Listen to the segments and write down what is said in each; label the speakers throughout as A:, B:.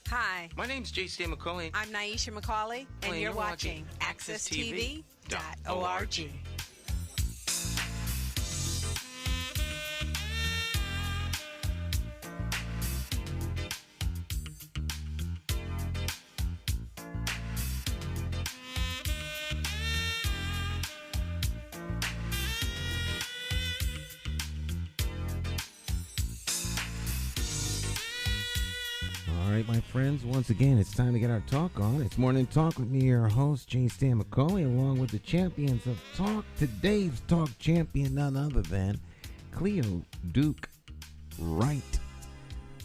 A: Hi.
B: My name's J.C. McCauley.
A: I'm Naisha McCauley, and you're watching AccessTV.org.
C: All right, my friends, once again, it's time to get our talk on. It's Morning Talk with me, your host, J. Stan McCauley, along with the champions of talk. Today's talk champion, none other than Cleo Duke-Wright.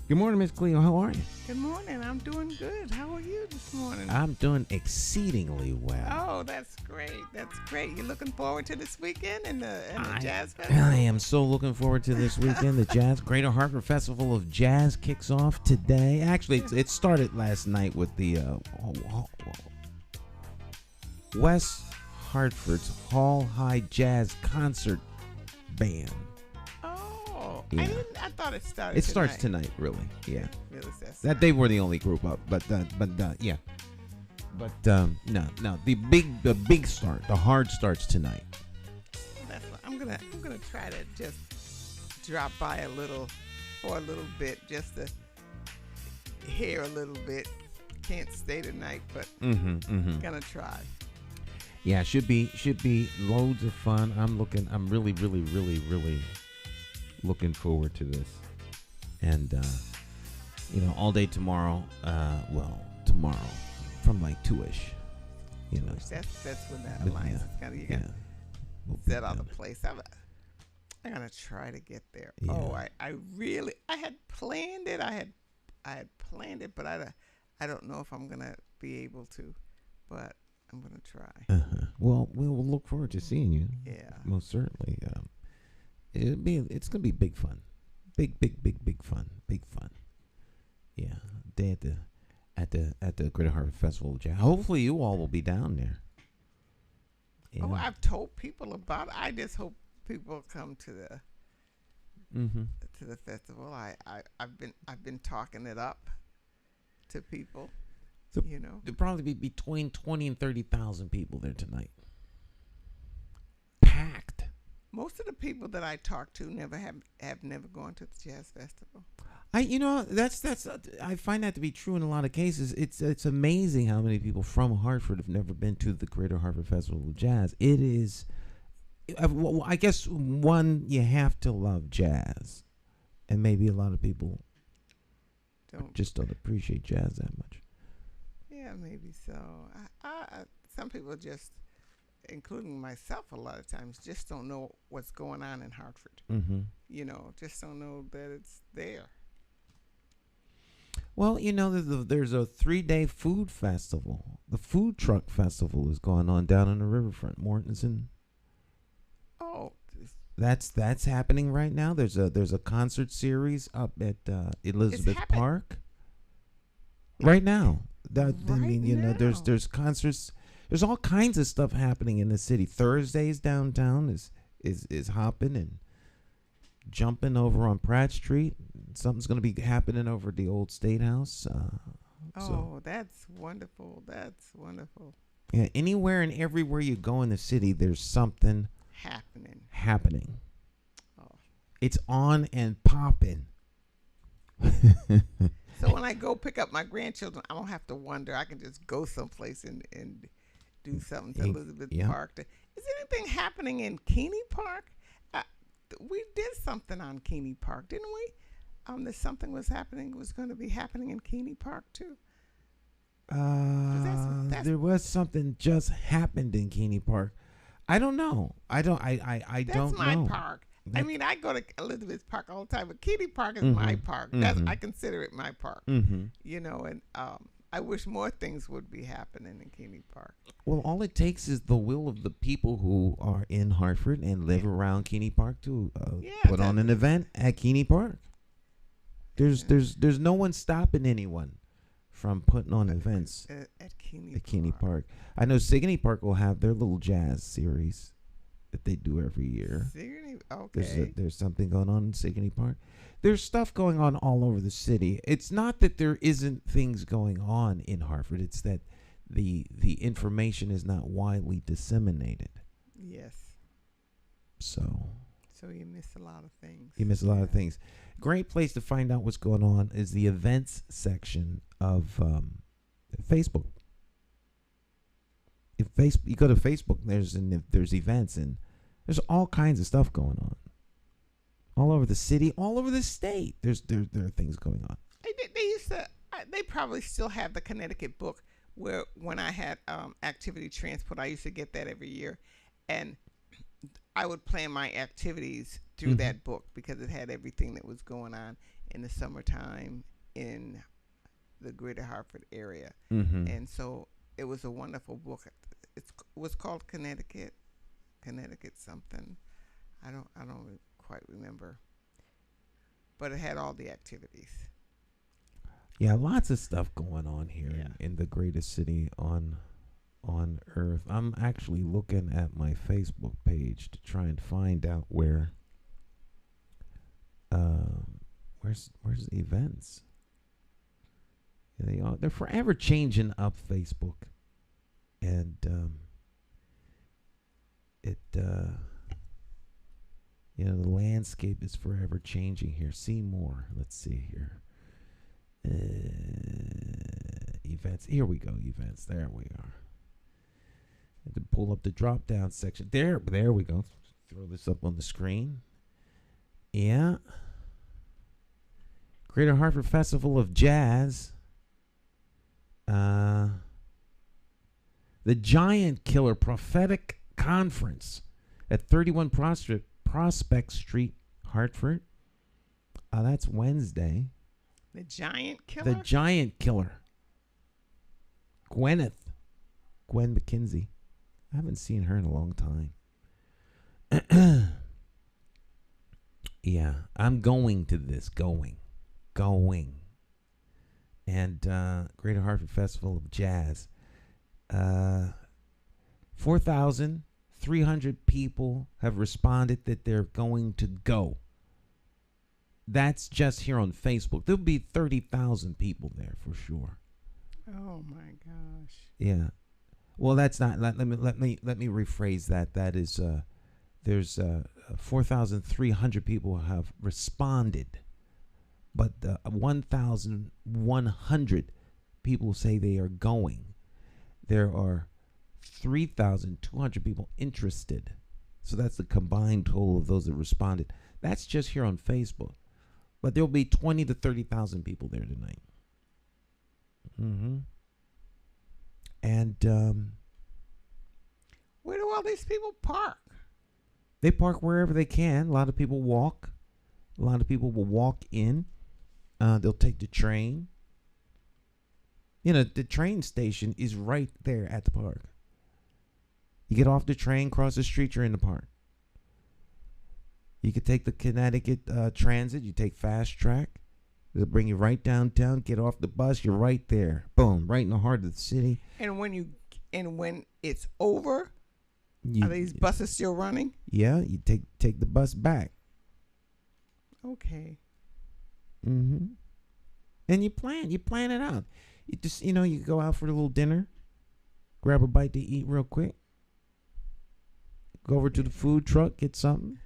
C: Good morning, Miss Cleo. How are you?
D: Good morning. I'm doing good. How are you this morning?
C: I'm doing exceedingly well.
D: Oh, that's great. That's great. You looking forward to this weekend and the Jazz Festival?
C: I am so looking forward to this weekend. The Greater Hartford Festival of Jazz kicks off today. Actually, it started last night with the West Hartford's Hall High Jazz Concert Band.
D: Oh,
C: Yeah.
D: I thought it started.
C: It starts tonight, really. Yeah.
D: Really,
C: That they were the only group up, but yeah. But no, the big start, the hard starts tonight.
D: That's what I'm gonna try to just drop by for a little bit, just to hear a little bit. Can't stay tonight, but gonna try.
C: Yeah, should be loads of fun. I'm really looking forward to this. And all day tomorrow, tomorrow from like 2ish,
D: That's when that alliance is kind of, you gotta set out the place. I'm gonna try to get there.
C: Yeah.
D: Oh, I had planned it. I had planned it, but I don't know if I'm gonna be able to, but I'm gonna try.
C: Well, we'll look forward to seeing you.
D: Yeah,
C: most certainly. It's gonna be big fun, big fun. Yeah, day at the Greater Hartford Festival of Jazz. Hopefully, you all will be down there.
D: Oh, I've told people about it. I just hope people come to the festival. I've been talking it up to people.
C: So there'll probably be between 20 and 30,000 people there tonight. Packed.
D: Most of the people that I talk to have never gone to the Jazz Festival.
C: That's I find that to be true in a lot of cases. It's amazing how many people from Hartford have never been to the Greater Hartford Festival of Jazz. It is, I guess, one, you have to love jazz, and maybe a lot of people don't appreciate jazz that much.
D: Yeah, maybe so. Some people just, including myself a lot of times, just don't know what's going on in Hartford. Just don't know that it's there.
C: Well, there's a 3-day food festival. The food truck festival is going on down on the riverfront, Mortensen.
D: Oh,
C: that's happening right now. There's a concert series up at Elizabeth Park right now. There's concerts. There's all kinds of stuff happening in the city. Thursdays downtown is hopping and jumping over on Pratt Street. Something's going to be happening over at the old State House.
D: That's wonderful. That's wonderful.
C: Yeah, anywhere and everywhere you go in the city, there's something happening.
D: Oh.
C: It's on and popping.
D: So when I go pick up my grandchildren, I don't have to wonder. I can just go someplace and do something to Elizabeth Park. Is anything happening in Keeney Park? We did something on Keeney Park, didn't we? There's something was going to be happening in Keeney Park too.
C: There was something just happened in Keeney Park. I don't know. I don't know.
D: That's my park. I mean, I go to Elizabeth Park all the time, but Keene Park is my park. I consider it my park. You know, and I wish more things would be happening in Keene Park.
C: Well, all it takes is the will of the people who are in Hartford and live around Keene Park to put on an event at Keene Park. There's no one stopping anyone from putting on events
D: at
C: Keene Park. I know Sigourney Park will have their little jazz series that they do every year.
D: Sigourney, okay.
C: There's something going on in Sigourney Park. There's stuff going on all over the city. It's not that there isn't things going on in Hartford. It's that the information is not widely disseminated.
D: Yes.
C: So
D: you miss a lot of things.
C: You miss a lot of things. Great place to find out what's going on is the events section of Facebook. If you go to Facebook, there's events and there's all kinds of stuff going on. All over the city, all over the state. There are things going on.
D: They used to. They probably still have the Connecticut book where when I had activity transport, I used to get that every year, and I would plan my activities through that book because it had everything that was going on in the summertime in the greater Hartford area. And so it was a wonderful book. It was called Connecticut something. I don't quite remember. But it had all the activities.
C: Yeah, lots of stuff going on here in the greatest city on earth. I'm actually looking at my Facebook page to try and find out where's the events. Yeah, they're forever changing up Facebook, and the landscape is forever changing here. See more. Let's see here. Events. Here we go. Events. There we are. I had to pull up the drop down section. There we go. Throw this up on the screen. Yeah. Greater Hartford Festival of Jazz. The Giant Killer Prophetic Conference at 31 Prospect Street, Hartford. That's Wednesday.
D: The Giant Killer?
C: The Giant Killer. Gwen McKenzie. I haven't seen her in a long time. Yeah, I'm going to this. Going. And Greater Hartford Festival of Jazz. 4,300 people have responded that they're going to go. That's just here on Facebook. There'll be 30,000 people there for sure.
D: Oh my gosh.
C: Yeah. Well, that's not. Let me rephrase that. That is, there's 4,300 people have responded, but 1,100 people say they are going. There are 3,200 people interested. So that's the combined total of those that responded. That's just here on Facebook. But there'll be 20 to 30,000 people there tonight. And
D: where do all these people park?
C: They park wherever they can. A lot of people walk. A lot of people will walk in. They'll take the train. The train station is right there at the park. You get off the train, cross the street, you're in the park. You could take the Connecticut Transit. You take Fast Track. It'll bring you right downtown. Get off the bus. You're right there. Boom. Right in the heart of the city.
D: And when it's over, are these buses still running?
C: Yeah. You take the bus back.
D: Okay.
C: And you plan it out. You just, you go out for a little dinner. Grab a bite to eat real quick. Go over to the food truck. Get something.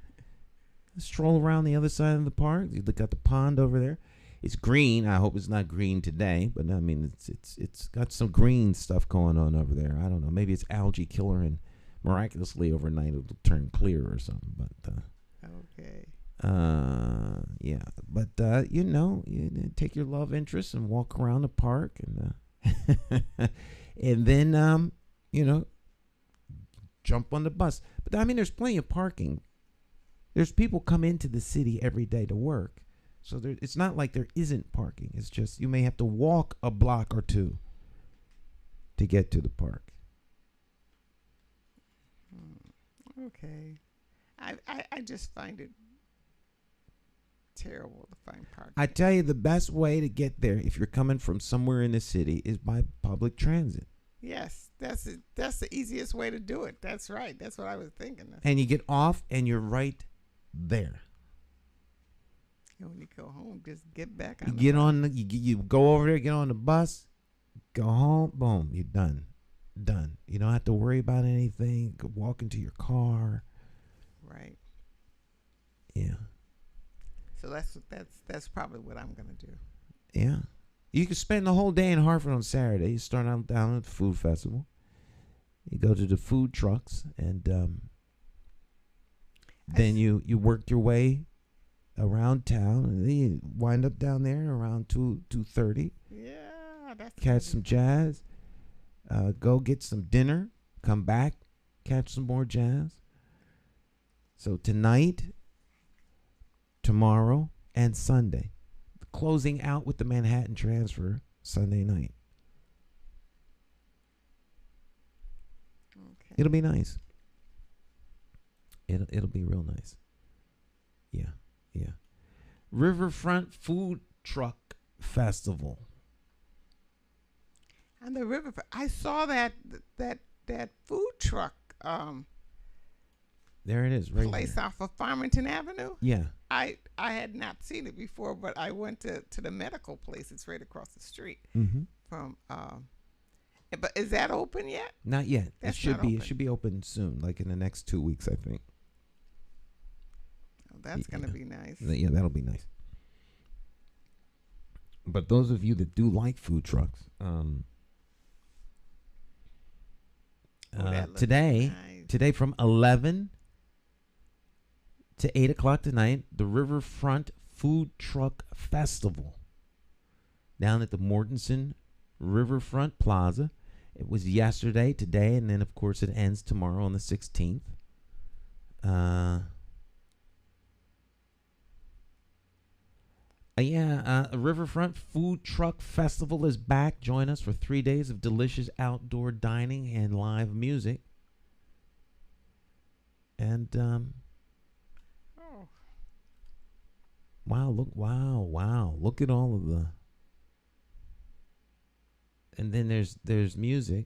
C: Stroll around the other side of the park. You got the pond over there. It's green. I hope it's not green today, but I mean it's got some green stuff going on over there. I don't know. Maybe it's algae killer, and miraculously overnight it'll turn clear or something. But
D: okay.
C: Yeah. But you take your love interest and walk around the park, and and then jump on the bus. But I mean, there's plenty of parking. There's people come into the city every day to work. So it's not like there isn't parking. It's just you may have to walk a block or two to get to the park.
D: Okay. I just find it terrible to find parking.
C: I tell you, the best way to get there if you're coming from somewhere in the city is by public transit.
D: Yes, that's the easiest way to do it. That's right. That's what I was thinking.
C: And you get off and you're right there.
D: And when you go home, just get back
C: You
D: on
C: get
D: the bus.
C: on you go over there, get on the bus, go home, boom, you're done. Done. You don't have to worry about anything. Go walk into your car.
D: Right.
C: Yeah.
D: So that's probably what I'm gonna do.
C: Yeah. You can spend the whole day in Hartford on Saturday. You start out down at the food festival. You go to the food trucks, and then you work your way around town, and then you wind up down there around 2:30.
D: Yeah, that's
C: Catch some jazz. Go get some dinner. Come back, catch some more jazz. So tonight, tomorrow, and Sunday, closing out with the Manhattan Transfer Sunday night.
D: Okay.
C: It'll be nice. It'll be real nice. Yeah, yeah. Riverfront Food Truck Festival.
D: On the river, I saw that food truck
C: There it is, right
D: place
C: there.
D: off of Farmington Avenue.
C: Yeah.
D: I had not seen it before, but I went to the medical place. It's right across the street
C: Mm-hmm.
D: from. But is that open yet?
C: Not yet.
D: That's
C: it should
D: not
C: be.
D: open.
C: It should be open soon, like in the next 2 weeks, I think.
D: Oh, that's gonna be nice.
C: Yeah, that'll be nice. But those of you that do like food trucks,
D: that looks
C: today
D: nice.
C: from 11 to 8 o'clock tonight, the Riverfront Food Truck Festival down at the Mortensen Riverfront Plaza. It was yesterday, today, and then of course it ends tomorrow on the 16th. A Riverfront Food Truck Festival is back. Join us for 3 days of delicious outdoor dining and live music. And
D: Oh,
C: wow, look at all of the. And then there's music.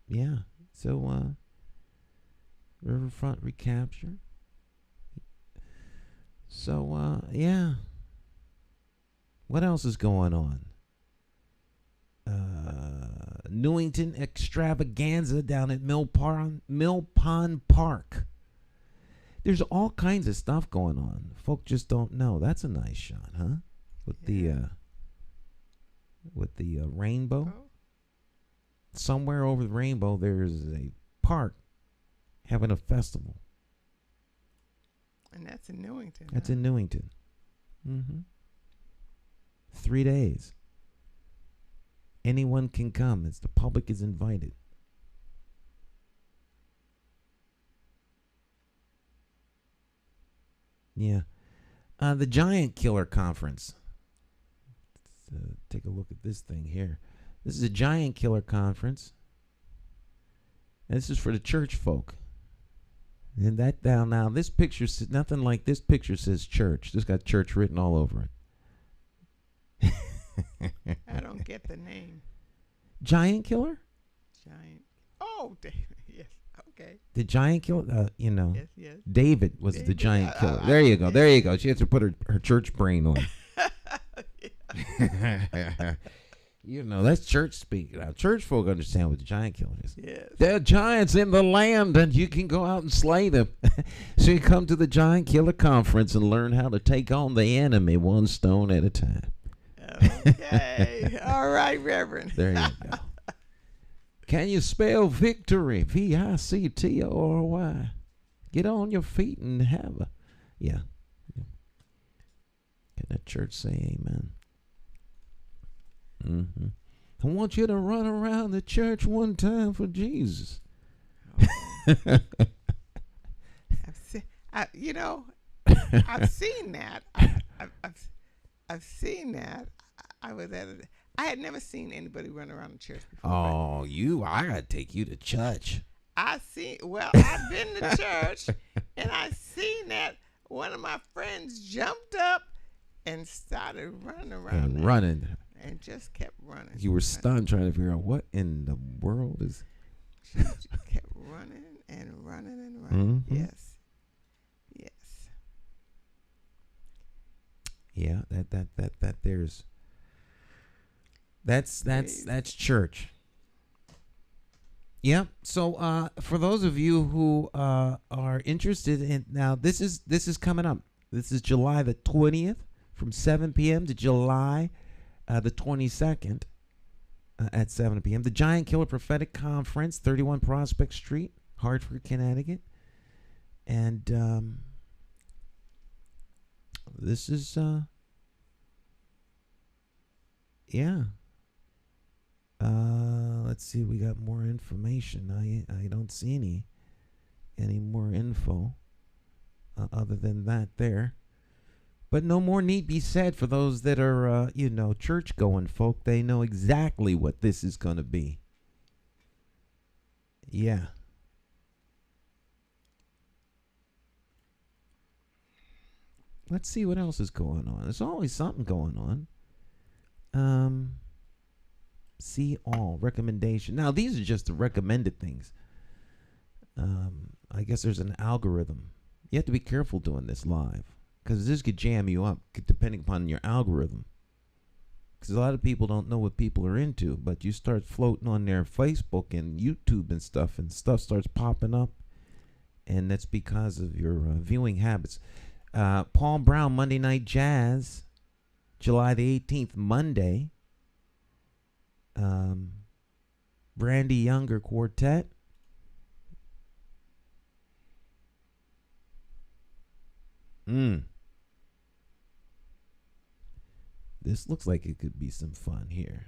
C: Yeah. So Riverfront Recapture. So yeah. What else is going on? Newington Extravaganza down at Mill Pond Park. There's all kinds of stuff going on. Folk just don't know. That's a nice shot, huh? With the rainbow.
D: oh,
C: Somewhere over the rainbow, there's a park having a festival.
D: and that's in Newington.
C: That's
D: huh?
C: in Newington. Mm-hmm. 3 days. Anyone can come. The public is invited. Yeah. The Giant Killer Conference. Let's take a look at this thing here. This is a Giant Killer Conference. And this is for the church folk. And that down now, this picture says nothing like this picture says church. This got church written all over it.
D: I don't get the name.
C: Giant Killer?
D: Giant. Oh, David. Yes. Okay.
C: The Giant Killer,
D: Yes. Yes.
C: David was the
D: David,
C: Giant Killer. There you go. There you go. She has to put her church brain on. That's church speak. Now, church folk understand what the Giant Killer is.
D: Yes.
C: There are giants in the land, and you can go out and slay them. So you come to the Giant Killer Conference and learn how to take on the enemy one stone at a time.
D: Okay. All right, Reverend.
C: There you go. Can you spell victory? VICTORY. Get on your feet and have a. Yeah. Can that church say amen? Mm-hmm. I want you to run around the church one time for Jesus.
D: I've seen that. I've seen that. I was at it. I had never seen anybody run around the church before.
C: Oh, I gotta take you to church.
D: I've been to church, and I seen that one of my friends jumped up and started running around. And just kept running.
C: You were stunned trying to figure out what in the world is.
D: She just kept running and running and running. Mm-hmm. Yes.
C: Yeah, that there's. That's church. Yep. So for those of you who are interested in now, this is coming up. This is July the 20th from 7 p.m. to July the 22nd at 7 p.m. The Giant Killer Prophetic Conference, 31 Prospect Street, Hartford, Connecticut, and this is yeah. Let's see. We got more information. I don't see any more info other than that there. But no more need be said for those that are church going folk. They know exactly what this is going to be. Yeah. Let's see what else is going on. There's always something going on. See all recommendation. Now these are just the recommended things. I guess there's an algorithm. You have to be careful doing this live because this could jam you up depending upon your algorithm. Because a lot of people don't know what people are into, but you start floating on their Facebook and YouTube and stuff starts popping up, and that's because of your viewing habits. Paul Brown Monday Night Jazz, July the 18th, Monday. Brandy Younger Quartet. This looks like it could be some fun here.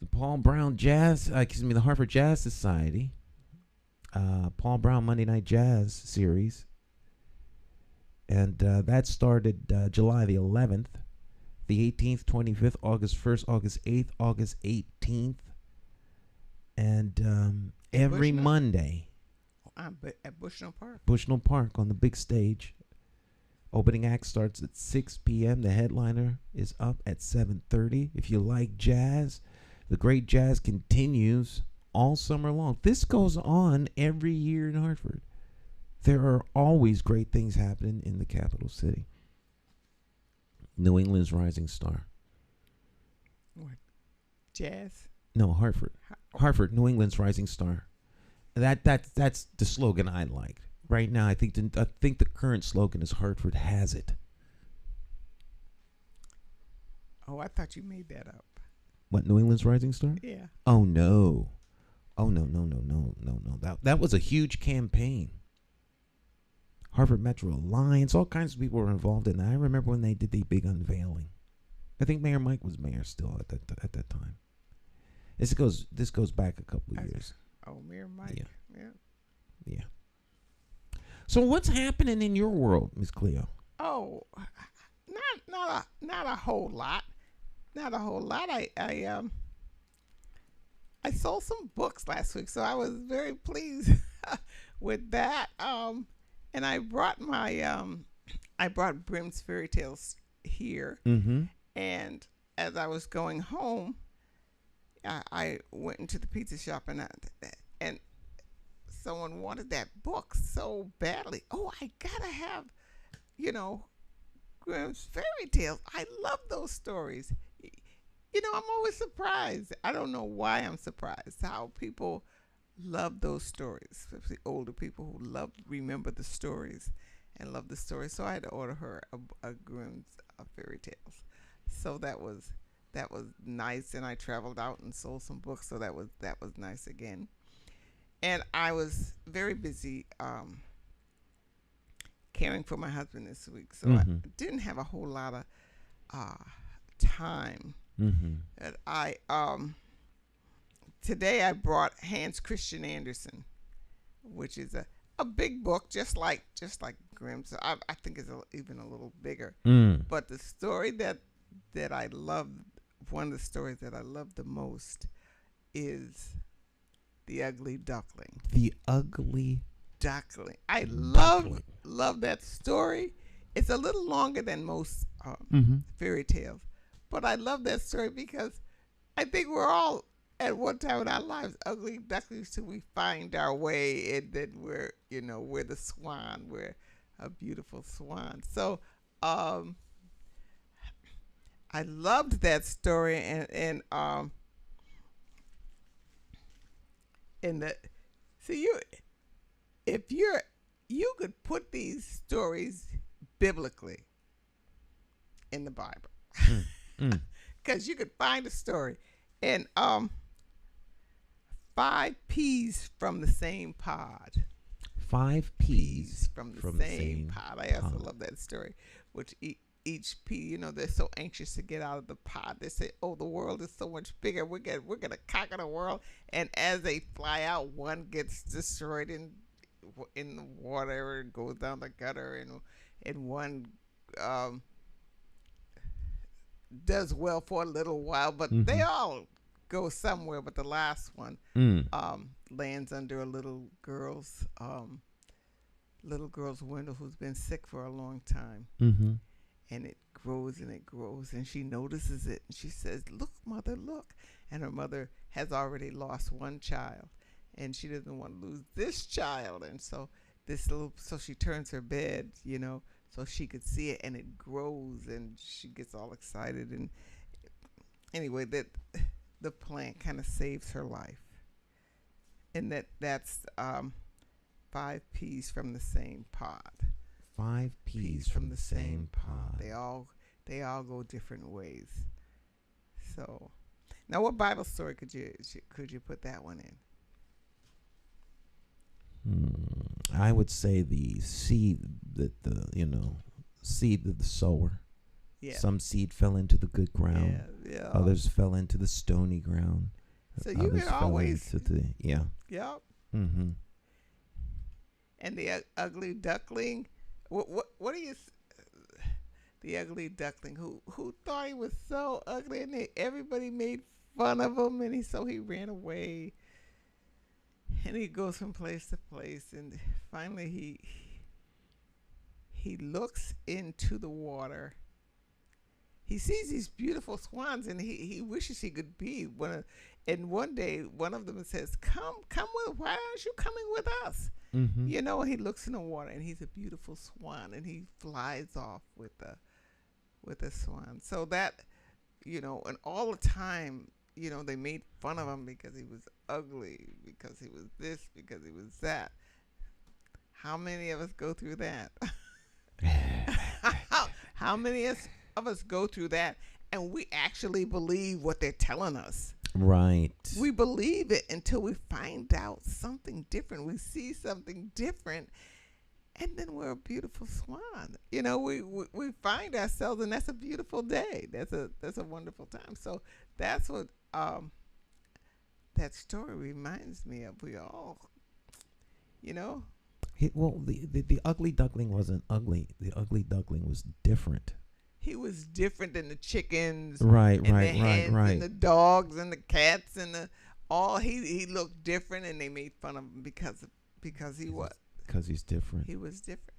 C: The Paul Brown the Hartford Jazz Society. Paul Brown Monday Night Jazz series. And that started July the 11th. The 18th, 25th, August 1st, August 8th, August 18th. And every Monday.
D: At Bushnell Park.
C: Bushnell Park on the big stage. Opening act starts at 6 p.m. The headliner is up at 7:30. If you like jazz, the great jazz continues all summer long. This goes on every year in Hartford. There are always great things happening in the capital city. New England's Rising Star.
D: What? Jazz?
C: No, Hartford. Hartford, New England's Rising Star. That's the slogan I like. Right now, I think the current slogan is Hartford has it.
D: Oh, I thought you made that up.
C: What, New England's Rising Star?
D: Yeah.
C: Oh no. No. That was a huge campaign. Hartford Metro Alliance, all kinds of people were involved in that. I remember when they did the big unveiling. I think Mayor Mike was mayor still at that time. This goes back a couple of years.
D: Oh, Mayor Mike.
C: Yeah. So what's happening in your world, Miss Cleo?
D: Oh, not a whole lot. Not a whole lot. I sold some books last week, so I was very pleased with that. And I brought Brim's Fairy Tales here.
C: Mm-hmm.
D: And as I was going home, I went into the pizza shop and someone wanted that book so badly. Oh, I gotta have, Grimm's Fairy Tales. I love those stories. I'm always surprised. I don't know why I'm surprised how people love those stories, especially older people who remember the stories and love the stories. So I had to order her a Grimm's Fairy Tales. So that was nice, and I traveled out and sold some books, so that was nice again. And I was very busy caring for my husband this week, so I didn't have a whole lot of time.
C: Mm-hmm.
D: That today I brought Hans Christian Andersen, which is a big book, just like Grimm. So I think it's even a little bigger. But the story that I love, one of the stories that I love the most, is The Ugly Duckling.
C: The Ugly
D: Duckling. I
C: Duckling.
D: love that story. It's a little longer than most fairy tales, but I love that story because I think we're all at one time in our lives ugly ducklings till we find our way, and then we're the swan. We're a beautiful swan. So I loved that story, and the see you could put these stories biblically in the Bible, because you could find a story, and 5 peas from the same pod.
C: 5 peas
D: from the same pod. I also love that story. Which each pea, they're so anxious to get out of the pod. They say, "Oh, the world is so much bigger. We're gonna conquer the world." And as they fly out, one gets destroyed in the water and goes down the gutter, and one does well for a little while, but they all go somewhere. But the last one lands under a little girl's window, who's been sick for a long time. And it grows and it grows, and she notices it, and she says, "Look, mother, look." And her mother has already lost one child, and she doesn't want to lose this child. And so so she turns her bed, so she could see it, and it grows, and she gets all excited. And anyway, the plant kind of saves her life. And that's 5 peas from the same pod.
C: 5 peas from the same pod.
D: They all go different ways. So, now what Bible story could you put that one in?
C: I would say the seed seed of the sower.
D: Yeah.
C: Some seed fell into the good ground.
D: Yeah.
C: Others fell into the stony ground.
D: So you could always
C: yeah.
D: Yep.
C: Mm-hmm.
D: And the ugly duckling. What do you? The ugly duckling who thought he was so ugly, and everybody made fun of him, and so he ran away. And he goes from place to place, and finally he looks into the water. He sees these beautiful swans, and he wishes he could be one. And one day, one of them says, "Come with. Why aren't you coming with us?"
C: Mm-hmm.
D: He looks in the water, and he's a beautiful swan, and he flies off with the swan. So that, and all the time, they made fun of him because he was ugly, because he was this, because he was that. How many of us go through that? How many of us go through that, and we actually believe what they're telling us?
C: Right.
D: We believe it until we find out something different. We see something different, and then we're a beautiful swan. We find ourselves, and that's a beautiful day. That's a wonderful time. So that's what that story reminds me of. We all,
C: the ugly duckling wasn't ugly. The ugly duckling was different.
D: He was different than the chickens,
C: right,
D: and the dogs and the cats and he looked different, and they made fun of him because he was.
C: Because he's different.
D: He was different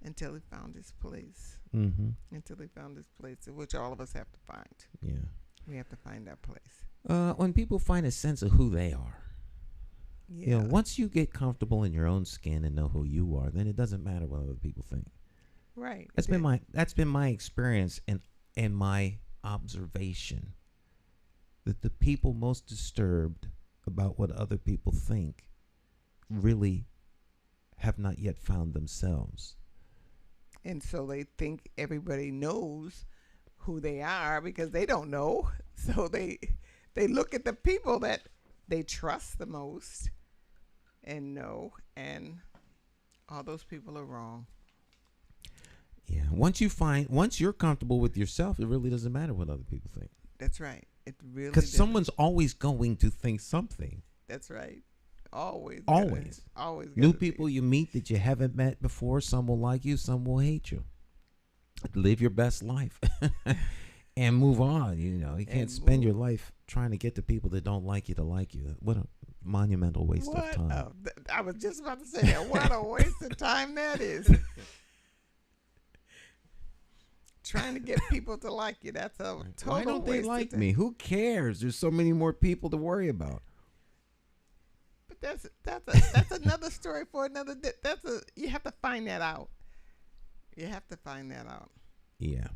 D: until he found his place.
C: Mm-hmm.
D: Until he found his place, which all of us have to find.
C: Yeah.
D: We have to find our place.
C: When people find a sense of who they are.
D: Yeah.
C: Once you get comfortable in your own skin and know who you are, then it doesn't matter what other people think.
D: Right.
C: That's been my experience and my observation, that the people most disturbed about what other people think really have not yet found themselves.
D: And so they think everybody knows who they are because they don't know. So they look at the people that they trust the most and know, and all those people are wrong.
C: Yeah. Once you're comfortable with yourself, it really doesn't matter what other people think.
D: That's right. It really
C: because someone's always going to think something.
D: That's right. Always.
C: Always. New people you meet that you haven't met before, some will like you, some will hate you. Live your best life and move on. You can't spend your life trying to get the people that don't like you to like you. What a monumental waste of time.
D: Oh, I was just about to say that. What a waste of time that is. Trying to get people to like you. That's a total
C: Why don't they
D: waste
C: like
D: of time.
C: me? Who cares? There's so many more people to worry about.
D: But that's another story for another day. You have to find that out. You have to find that out.
C: Yeah.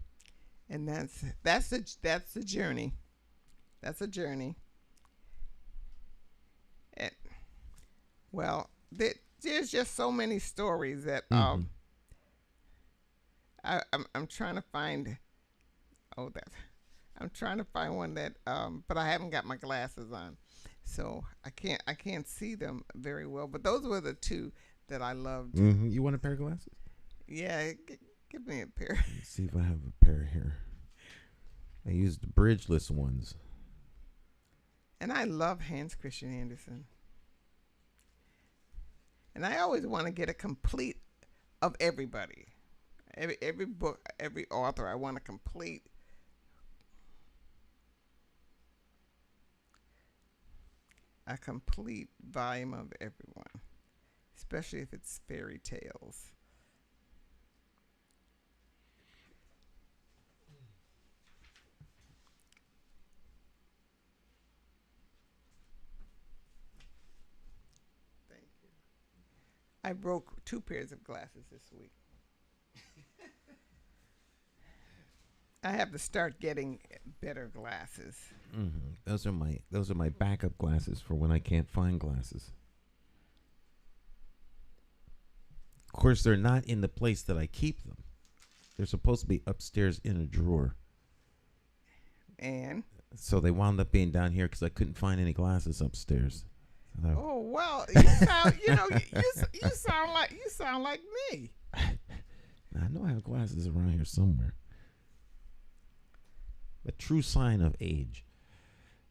D: And that's the journey. That's a journey. And, well, there's just so many stories that I'm trying to find. I'm trying to find one that but I haven't got my glasses on, so I can't see them very well. But those were the two that I loved.
C: Mm-hmm. You want a pair of glasses?
D: Yeah, give me a pair.
C: Let's see if I have a pair here. I used the bridgeless ones.
D: And I love Hans Christian Andersen. And I always want to get a complete of everybody. Every book, every author, I want a complete. A complete volume of everyone, especially if it's fairy tales. Thank you. I broke 2 pairs of glasses this week. I have to start getting better glasses.
C: Mm-hmm. Those are my backup glasses for when I can't find glasses. Of course, they're not in the place that I keep them. They're supposed to be upstairs in a drawer.
D: And
C: so they wound up being down here because I couldn't find any glasses upstairs.
D: Oh well, you sound you sound like me.
C: I know I have glasses around here somewhere. A true sign of age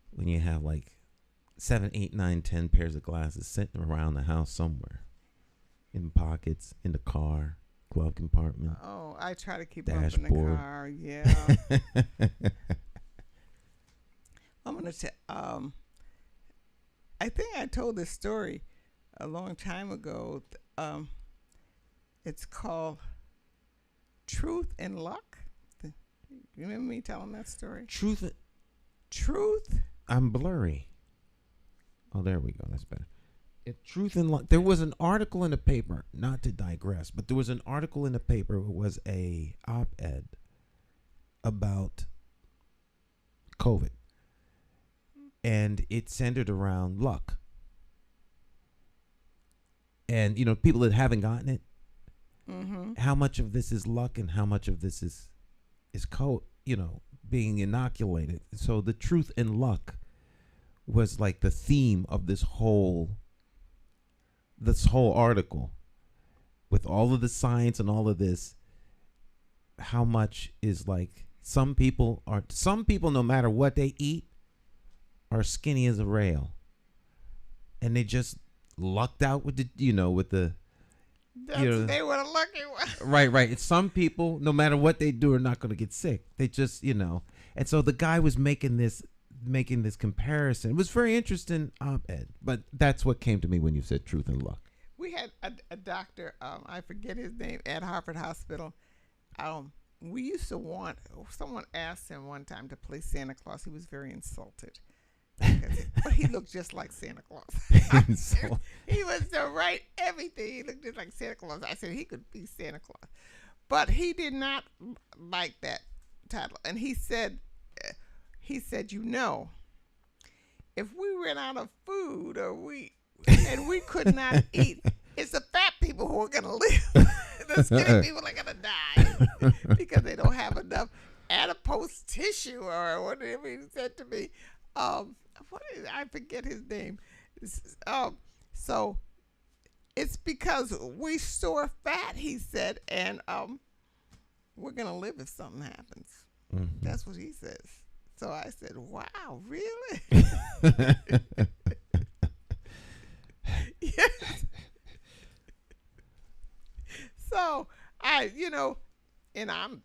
C: when you have like 7, 8, 9, 10 pairs of glasses sitting around the house somewhere, in pockets, in the car, glove compartment.
D: Oh, I try to keep them up in the car. Yeah. I'm gonna tell. I think I told this story a long time ago. It's called Truth and Luck. You remember me telling that story?
C: Truth.
D: I'm
C: blurry. Oh, there we go. That's better. Truth and Luck. There was an article in the paper, not to digress, but there was an article in the paper. It was a op-ed about COVID. And it centered around luck. And, people that haven't gotten it, how much of this is luck and how much of this is being inoculated. So the truth and luck was like the theme of this whole article, with all of the science and all of this. How much is like some people, no matter what they eat, are skinny as a rail, and they just lucked out with the
D: they were the lucky one.
C: Right. It's some people, no matter what they do, are not going to get sick. They just, and so the guy was making this comparison. It was very interesting op-ed, but that's what came to me when you said truth and luck.
D: We had a doctor, I forget his name, at Harvard Hospital. We used to someone asked him one time to play Santa Claus. He was very insulted. But he looked just like Santa Claus. He was to write everything. He looked just like Santa Claus. I said he could be Santa Claus. But he did not like that title. And he said, if we ran out of food and we could not eat, it's the fat people who are going to live. The skinny people are going to die because they don't have enough adipose tissue or whatever he said to me. I forget his name. So it's because we store fat, he said, and we're going to live if something happens.
C: Mm-hmm.
D: That's what he says. So I said, wow, really? Yes. So I, and I'm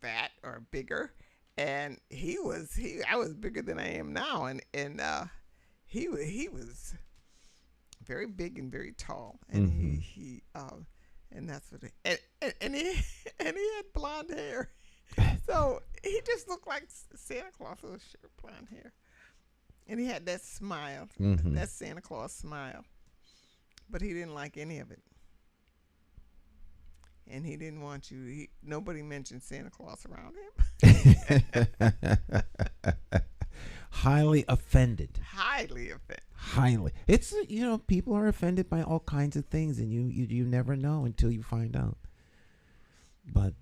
D: fat or bigger, and I was bigger than I am now, and he was very big and very tall, and he and that's what and he and he had blonde hair, so he just looked like Santa Claus with short blonde hair, and he had that smile, that Santa Claus smile, but he didn't like any of it. And he didn't want you. Nobody mentioned Santa Claus around him.
C: Highly offended.
D: Highly offended.
C: Highly. It's people are offended by all kinds of things, and you never know until you find out. But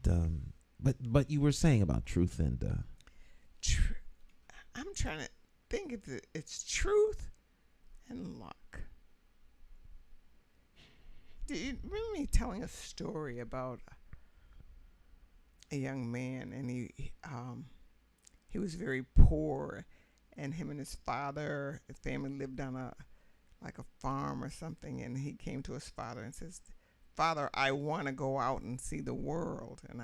C: you were saying about truth and.
D: I'm trying to think if it's truth and luck. Do you remember me telling a story about a young man, and he was very poor, and him and his family lived on a farm or something, and he came to his father and says, "Father, I want to go out and see the world, and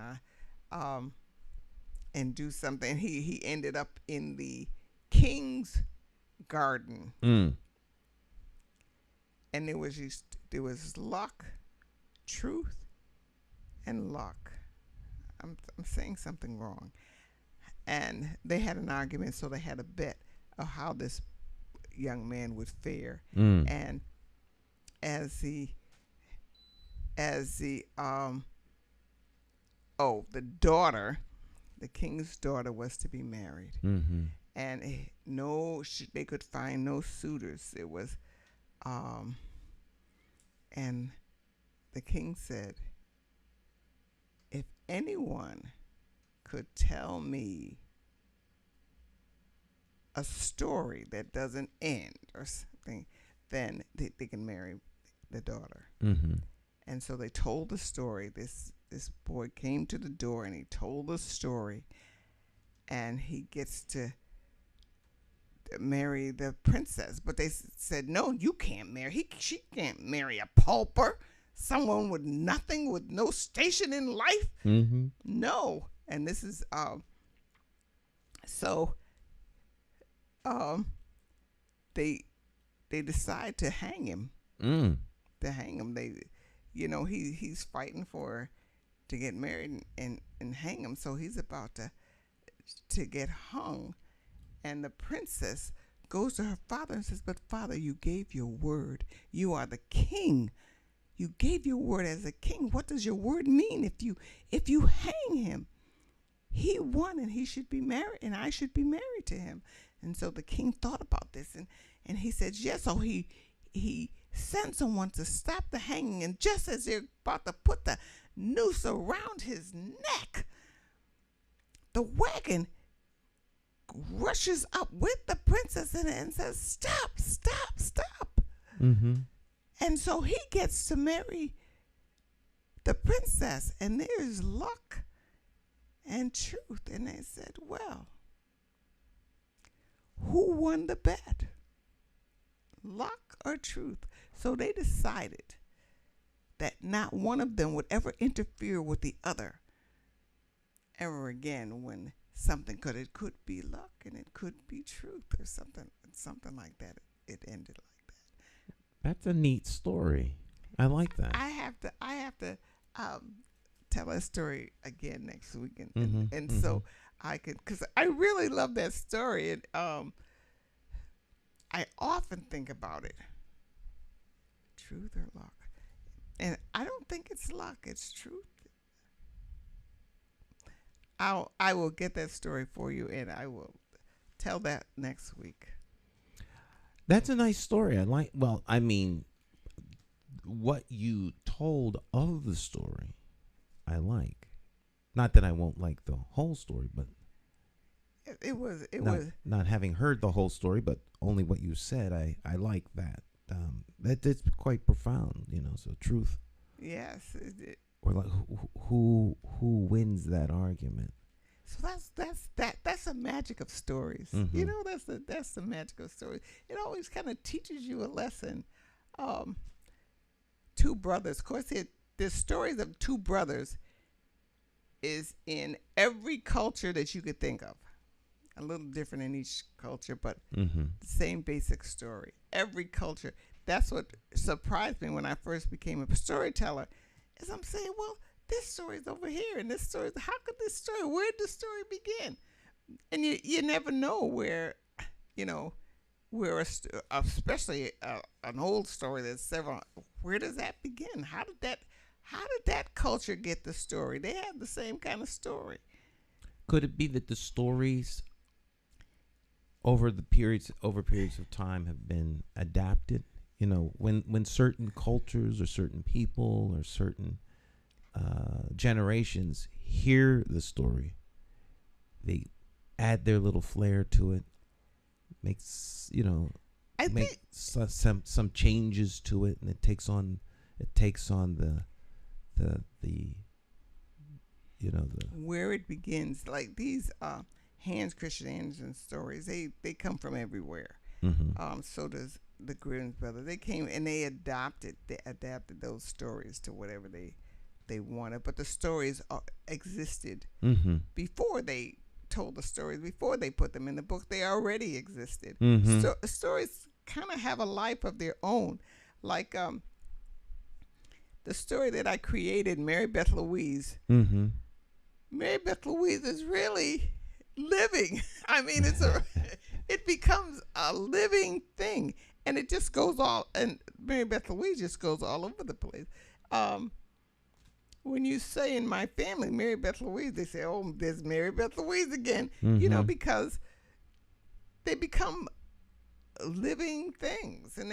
D: and do something." He ended up in the king's garden. And there was luck, truth, and luck. I'm saying something wrong. And they had an argument, so they had a bet of how this young man would fare. And the daughter, the king's daughter, was to be married. And they could find no suitors. It was and the king said, if anyone could tell me a story that doesn't end or something, then they can marry the daughter. And so they told the story. This boy came to the door and he told the story, and he gets to marry the princess, but they said, no, you can't marry. She can't marry a pauper, someone with nothing, with no station in life. No. And this is they decide to hang him. He's fighting to get married and hang him, so he's about to get hung. And the princess goes to her father and says, but father, you gave your word. You are the king. You gave your word as a king. What does your word mean if you hang him? He won, and he should be married, and I should be married to him. And so the king thought about this, and he said, yes. So he sent someone to stop the hanging, and just as they're about to put the noose around his neck, the wagon rushes up with the princess in it and says, stop, stop, stop. And so he gets to marry the princess, and there's luck and truth. And they said, well, who won the bet? Luck or truth? So they decided that not one of them would ever interfere with the other ever again when it could be luck and it could be truth or something like that. It ended like that.
C: That's a neat story. I like that.
D: I have to tell that story again next week, and so I could, because I really love that story, and I often think about it. Truth or luck? And I don't think it's luck. It's truth. I will get that story for you, and I will tell that next week.
C: That's a nice story. What you told of the story, I like. Not that I won't like the whole story, but
D: it was
C: not having heard the whole story, but only what you said. I like that. That's quite profound, So truth.
D: Yes,
C: or like who wins that argument?
D: So that's the magic of stories.
C: Mm-hmm.
D: You know, that's the magic of stories. It always kind of teaches you a lesson. Two brothers, of course, the stories of two brothers is in every culture that you could think of. A little different in each culture, but
C: Mm-hmm.
D: the same basic story. Every culture. That's what surprised me when I first became a storyteller. Is I'm saying, well, this story's over here, and this story. How could this story? Where did the story begin? And you never know where, you know, where especially an old story that's several. Where does that begin? How did that culture get the story? They have the same kind of story.
C: Could it be that the stories over periods of time have been adapted? You know, when certain cultures or certain people or certain generations hear the story, they add their little flair to it, makes some changes to it, and it takes on the
D: where it begins. Like these Hans Christian Andersen stories, they come from everywhere.
C: Mm-hmm.
D: So does the Grimm's brothers. They came and they adapted those stories to whatever they wanted. But the stories existed
C: Mm-hmm.
D: before they told the stories. Before they put them in the book, they already existed.
C: Mm-hmm.
D: Stories kind of have a life of their own. Like the story that I created, Mary Beth Louise.
C: Mm-hmm.
D: Mary Beth Louise is really living. I mean, it becomes a living thing, and it just goes all. And Mary Beth Louise just goes all over the place. When you say in my family, Mary Beth Louise, they say, "Oh, there's Mary Beth Louise again."
C: Mm-hmm.
D: You know, because they become living things, and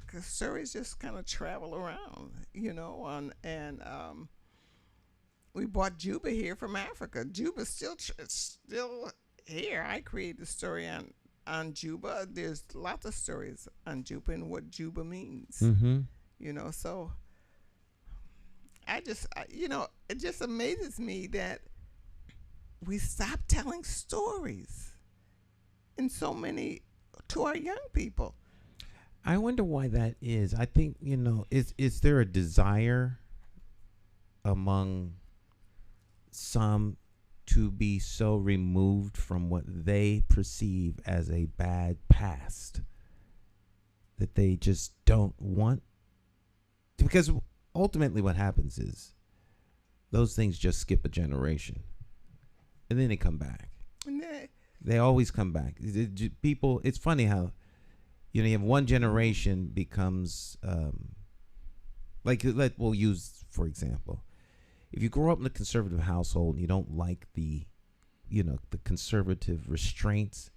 D: cause stories just kind of travel around, you know. And we brought Juba here from Africa. Juba's still here. I created the story on Juba. There's lots of stories on Juba and what Juba means.
C: Mm-hmm.
D: You know, so it just amazes me that we stop telling stories in so many to our young people.
C: I wonder why that is. I think, is there a desire among some to be so removed from what they perceive as a bad past that they just don't want? Because ultimately what happens is those things just skip a generation and then they come back. They always come back. People, it's funny how you have one generation becomes we'll use, for example, if you grow up in a conservative household and you don't like the conservative restraints,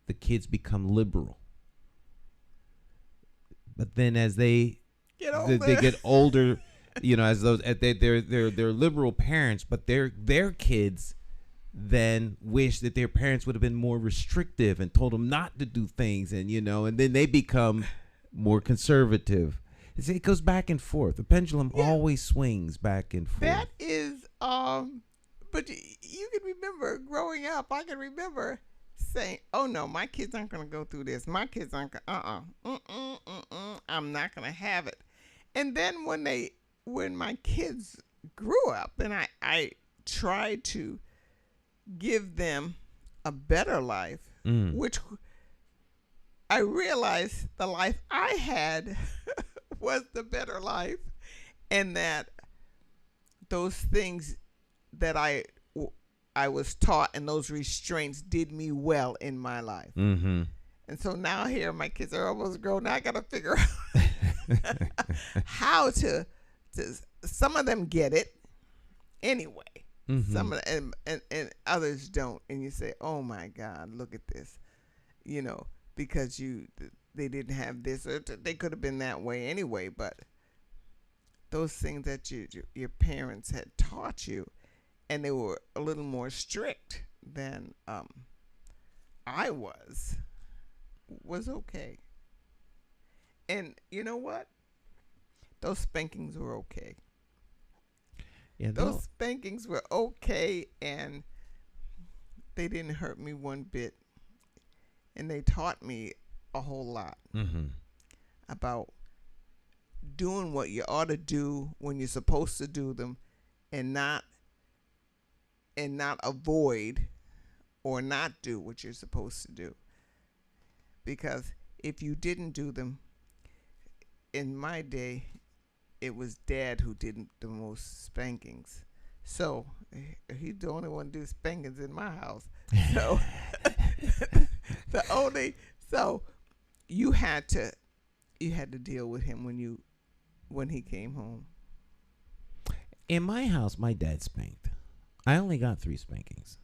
C: the kids become liberal. But then as they get older, they're liberal parents, but their kids then wish that their parents would have been more restrictive and told them not to do things, and then they become more conservative. It goes back and forth. The pendulum always swings back and forth.
D: That is, but you can remember growing up. I can remember saying, "Oh no, my kids aren't going to go through this. My kids aren't going. I'm not going to have it." And then when my kids grew up, and I tried to give them a better life, which I realized the life I had was the better life, and that those things that I was taught and those restraints did me well in my life.
C: Mm-hmm.
D: And so now here my kids are almost grown. Now I got to figure out how to. Some of them get it anyway.
C: Mm-hmm.
D: Some of them, and others don't. And you say, "Oh my God, look at this," because they didn't have this, or they could have been that way anyway. But those things that your parents had taught you, and they were a little more strict than I was okay. And you know what? Those spankings were okay.
C: Yeah,
D: those spankings were okay, and they didn't hurt me one bit. And they taught me a whole lot about doing what you ought to do when you're supposed to do them, and not avoid or not do what you're supposed to do. Because if you didn't do them, in my day, it was Dad who did the most spankings. So he's the only one to do spankings in my house. So so you had to deal with him when he came home.
C: In my house, my dad spanked. I only got 3 spankings.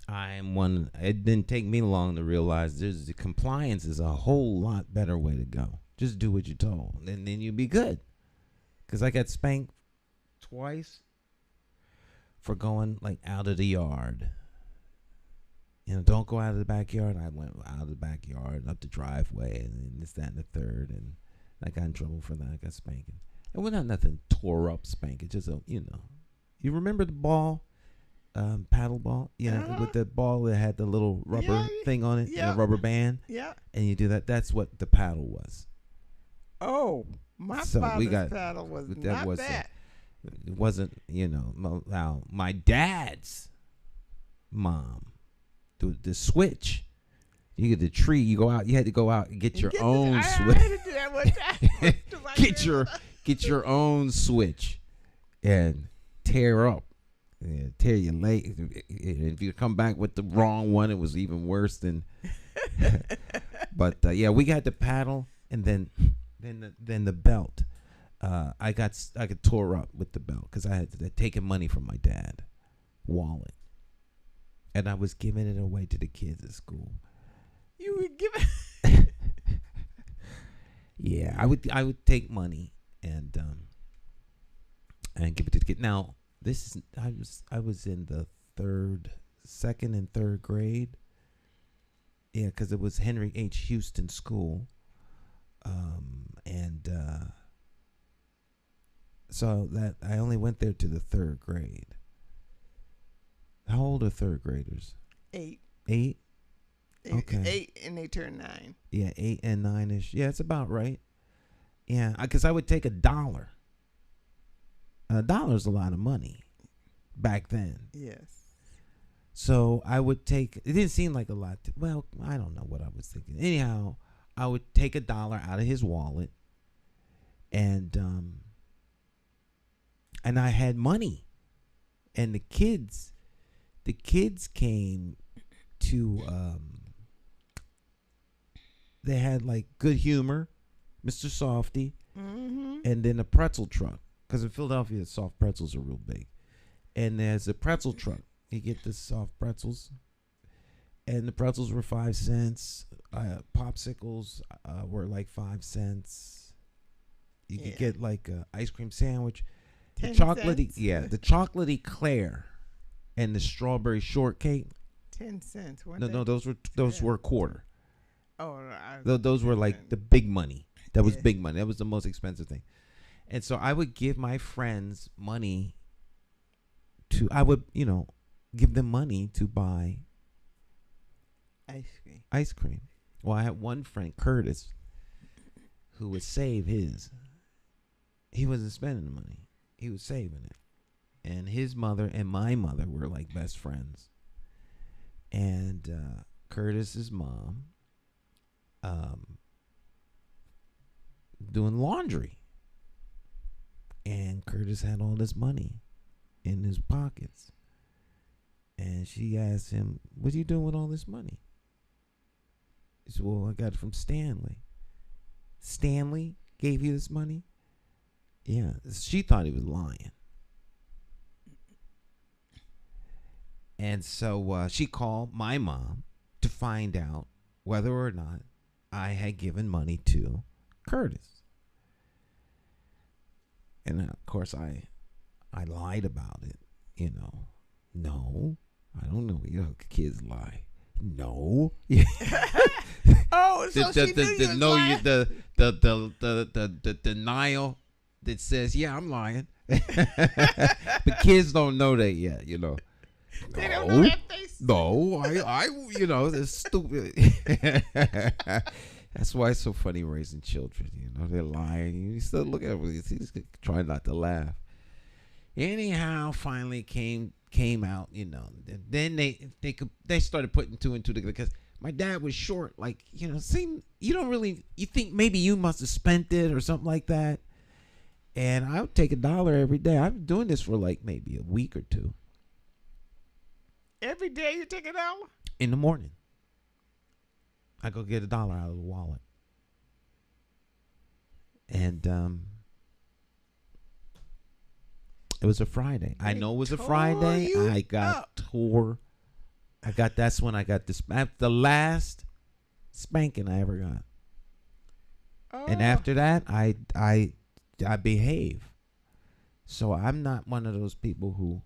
C: It didn't take me long to realize the compliance is a whole lot better way to go. Just do what you're told, and then you'll be good. Because I got spanked twice for going like out of the yard. Don't go out of the backyard. I went out of the backyard, up the driveway, and this, that, and the third, and I got in trouble for that. I got spanking. It was not nothing tore up spanking. Just you remember the ball, paddle ball, with the ball that had the little rubber thing on it, the rubber band.
D: Yeah.
C: And you do that. That's what the paddle was.
D: Oh, my father's paddle was not that.
C: It wasn't, my dad's mom, the switch. You get the tree. You go out. You had to go out and get your own switch.
D: I had to do that one time.
C: get your own switch, and tear your leg. If you come back with the wrong one, it was even worse than. But we got the paddle, and then the belt. I got tore up with the belt because I had taken money from my dad wallet, and I was giving it away to the kids at school.
D: You would give it.
C: Yeah, I would take money and give it to the kid. Now I was in the second and third grade. Yeah, because it was Henry H. Houston School, and so that I only went there to the third grade. How old are third graders?
D: 8.
C: 8? Okay.
D: 8 and they turn 9.
C: Yeah, 8 and 9-ish. Yeah, it's about right. Yeah, because I would take $1. $1's a lot of money back then.
D: Yes.
C: So I would take. It didn't seem like a lot. Well, I don't know what I was thinking. Anyhow, I would take $1 out of his wallet, and I had money, and the kids came to. They had like Good Humor, Mr. Softy, and then a pretzel truck. Because in Philadelphia, soft pretzels are real big, and there's a pretzel truck. You get the soft pretzels, and the pretzels were 5 cents. Popsicles were like 5 cents. You could get like a ice cream sandwich.
D: 10
C: the chocolatey,
D: cents.
C: the chocolatey Eclair, and the strawberry shortcake.
D: 10 cents.
C: No, those were a quarter.
D: Oh,
C: those were like the big money. That was big money. That was the most expensive thing. And so I would give my friends money give them money to buy ice cream. Well, I had one friend, Curtis, who would save his. He wasn't spending the money. He was saving it. And his mother and my mother were like best friends. And Curtis's mom doing laundry. And Curtis had all this money in his pockets. And she asked him, "What are you doing with all this money?" He said, "Well, I got it from Stanley." "Stanley gave you this money?" Yeah. She thought he was lying. And so she called my mom to find out whether or not I had given money to Curtis. And of course, I lied about it. No, I don't know. Kids lie. No.
D: Oh, so she knew you was lying?
C: The denial that says, yeah, I'm lying. But kids don't know that yet, you know.
D: They don't know that face.
C: No, I you know, it's stupid. That's why it's so funny raising children. You know, they're lying. You still look at them. He's trying not to laugh. Anyhow, finally came out. You know, then they started putting two and two together because my dad was short. Like, you know, you think maybe you must have spent it or something like that. And I would take $1 every day. I've been doing this for like maybe a week or two.
D: Every day you take $1?
C: In the morning. I go get $1 out of the wallet. And it was a Friday. I know it was a Friday. That's when I got this. The last spanking I ever got. Oh. And after that, I behave. So I'm not one of those people who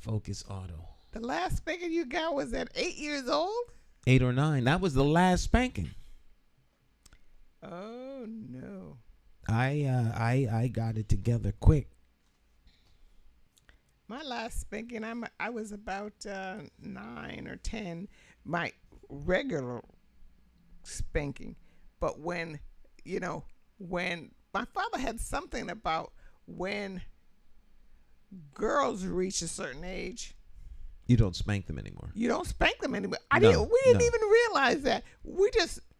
C: focus auto.
D: The last spanking you got was at 8 years old?
C: 8 or 9. That was the last spanking.
D: Oh no.
C: I got it together quick.
D: My last spanking, I was about 9 or 10. My regular spanking, but when my father had something about when girls reach a certain age,
C: you don't spank them anymore.
D: You don't spank them anymore. We didn't even realize that.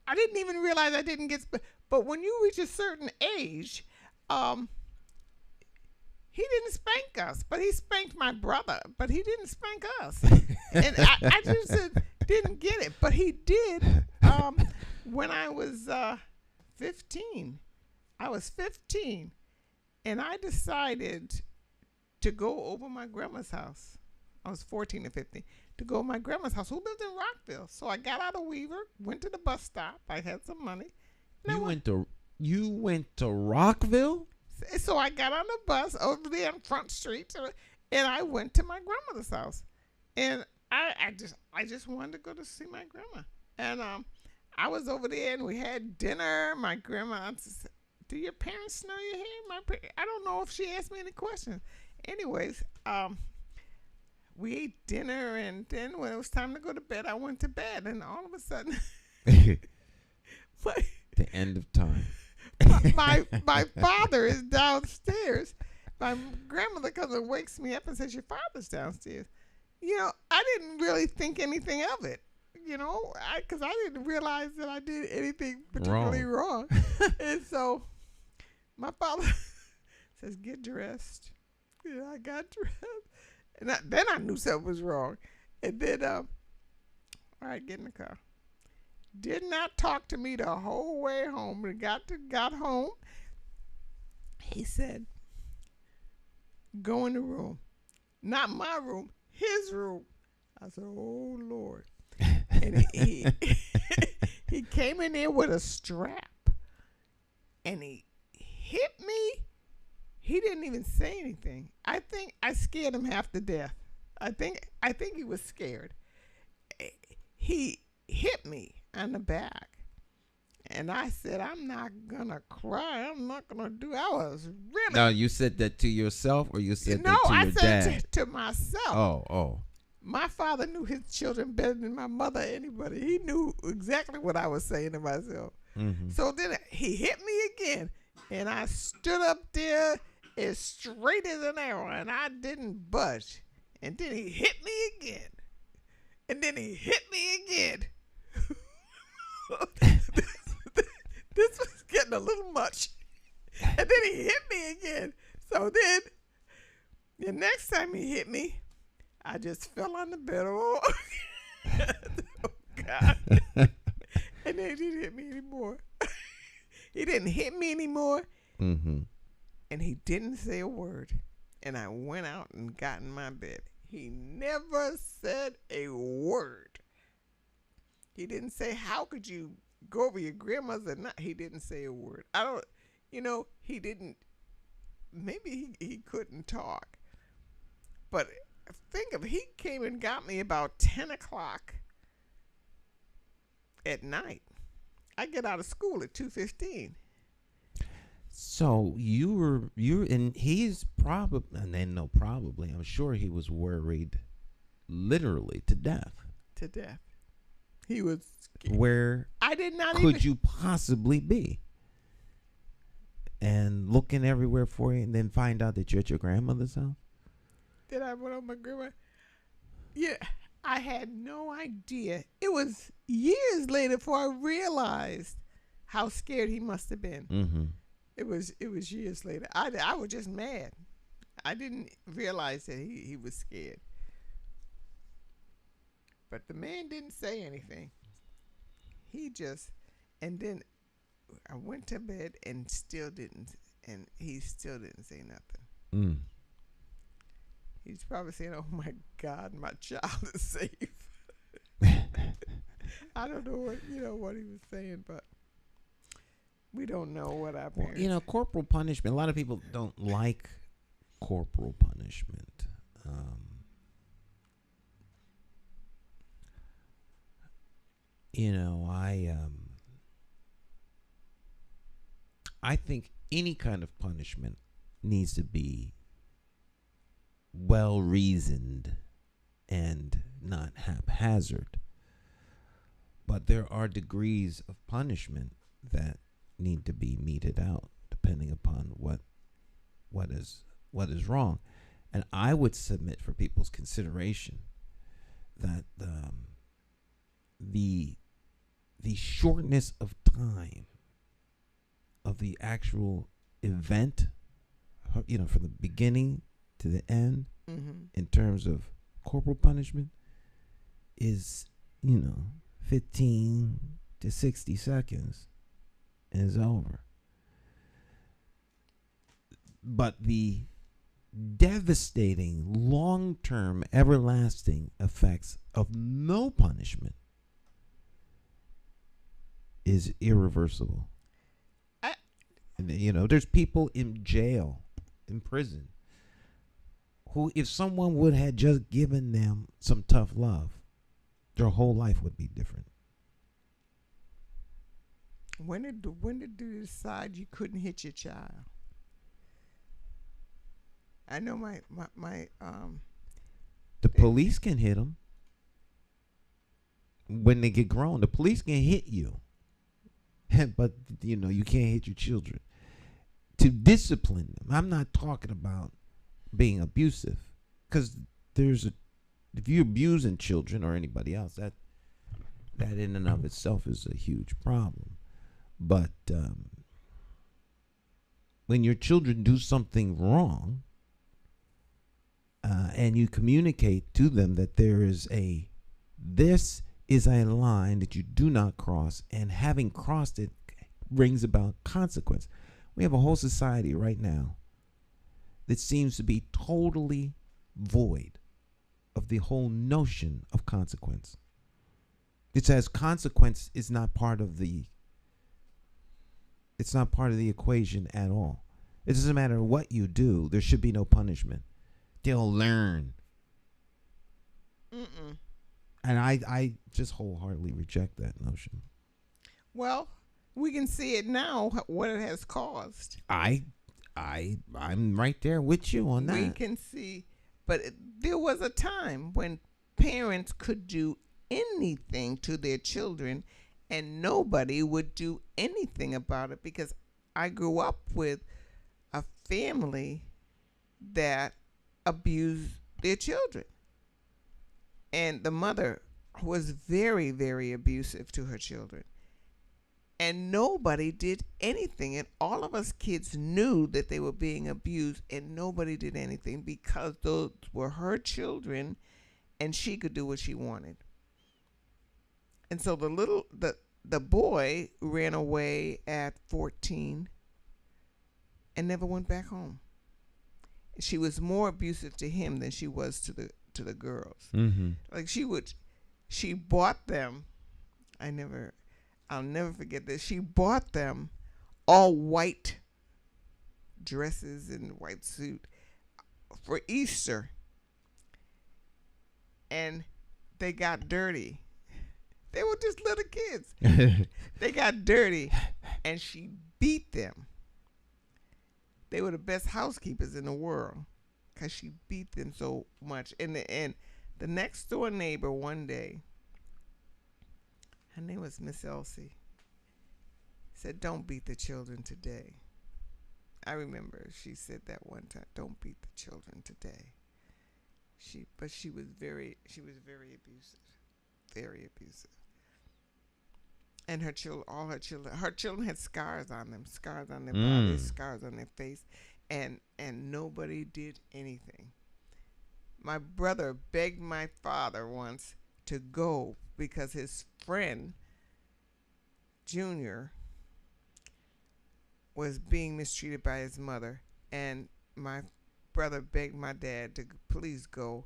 D: I didn't even realize I didn't get spanked. But when you reach a certain age, he didn't spank us, but he spanked my brother, but he didn't spank us. And I just didn't get it. But he did when I was 15. I was 15, and I decided to go over my grandma's house. I was 14 or 15 to go to my grandma's house, who lived in Rockville. So I got out of Weaver, went to the bus stop. I had some money.
C: You went to Rockville?
D: So I got on the bus over there on Front Street, and I went to my grandmother's house. And I just wanted to go to see my grandma. And I was over there, and we had dinner. My grandma said, "Do your parents know you're here?" I don't know if she asked me any questions. Anyways, we ate dinner, and then when it was time to go to bed, I went to bed, and all of a sudden,
C: the end of time.
D: my father is downstairs. My grandmother comes and wakes me up and says, "Your father's downstairs." You know, I didn't really think anything of it. You know, because I didn't realize that I did anything particularly wrong. And so my father says, "Get dressed." Yeah, I got dressed. And then I knew something was wrong. And then, all right, get in the car. Did not talk to me the whole way home. We got home. He said, "Go in the room." Not my room, his room. I said, "Oh, Lord." And he came in there with a strap. And he hit me. He didn't even say anything. I think I scared him half to death. I think he was scared. He hit me on the back. And I said, "I'm not going to cry. I'm not going to do." I was really...
C: Now, you said that to yourself or you said that to your dad?
D: No, I said to myself.
C: Oh.
D: My father knew his children better than my mother or anybody. He knew exactly what I was saying to myself. Mm-hmm. So then he hit me again. And I stood up there as straight as an arrow, and I didn't budge. And then he hit me again. And then he hit me again. This was getting a little much. And then he hit me again. So then, the next time he hit me, I just fell on the bed. Oh, God. And then he didn't hit me anymore. He didn't hit me anymore. Mm-hmm. And he didn't say a word. And I went out and got in my bed. He never said a word. He didn't say, "How could you go over your grandmother?" Not. He didn't say a word. He didn't. Maybe he couldn't talk. But think of it. He came and got me about 10 o'clock at night. I get out of school at 2:15.
C: So and he's probably, and then no, probably, I'm sure he was worried literally to death.
D: To death. He was scared.
C: Where
D: I did not
C: could you possibly be? And looking everywhere for you, and then find out that you're at your grandmother's house?
D: Did I went on my grandma? Yeah, I had no idea. It was years later before I realized how scared he must have been.
C: Mm-hmm.
D: It was years later. I was just mad. I didn't realize that he was scared. But the man didn't say anything. He just, and then I went to bed and he still didn't say nothing.
C: Mm.
D: He's probably saying, "Oh my God, my child is safe." I don't know what he was saying, but we don't know what our parents.
C: Well, corporal punishment. A lot of people don't like corporal punishment. I think any kind of punishment needs to be well reasoned and not haphazard. But there are degrees of punishment that need to be meted out depending upon what is wrong. And I would submit for people's consideration that the shortness of time of the actual event, from the beginning to the end,
D: mm-hmm.
C: in terms of corporal punishment, is 15 to 60 seconds and is over. But the devastating, long-term, everlasting effects of no punishment is irreversible. There's people in jail, in prison, who, if someone would have just given them some tough love, their whole life would be different.
D: When did you decide you couldn't hit your child? I know my
C: the police can hit them when they get grown. The police can hit you, but you can't hit your children. To discipline them, I'm not talking about being abusive, because if you're abusing children or anybody else, that in and of itself is a huge problem. But when your children do something wrong, and you communicate to them that this is a line that you do not cross, and having crossed it brings about consequence. We have a whole society right now that seems to be totally void of the whole notion of consequence. It says consequence is not part of the equation at all. It doesn't matter what you do, there should be no punishment. They'll learn.
D: Mm-mm.
C: And I just wholeheartedly reject that notion.
D: Well, we can see it now, what it has caused.
C: I'm right there with you on that.
D: We can see, but there was a time when parents could do anything to their children and nobody would do anything about it, because I grew up with a family that abused their children. And the mother was very, very abusive to her children. And nobody did anything. And all of us kids knew that they were being abused, and nobody did anything because those were her children and she could do what she wanted. And so the boy ran away at 14 and never went back home. She was more abusive to him than she was to the girls.
C: Mm-hmm.
D: Like she bought them. I'll never forget this. She bought them all white dresses and white suit for Easter. And they got dirty. They were just little kids. They got dirty, and she beat them they were the best housekeepers in the world because she beat them so much. And the next door neighbor one day, her name was Miss Elsie, said, "Don't beat the children today." I remember she said that one time, "Don't beat the children today." But she was very abusive, very abusive. And her children had scars on them, scars on their bodies, scars on their face, and nobody did anything. My brother begged my father once to go because his friend Junior was being mistreated by his mother, and my brother begged my dad to please go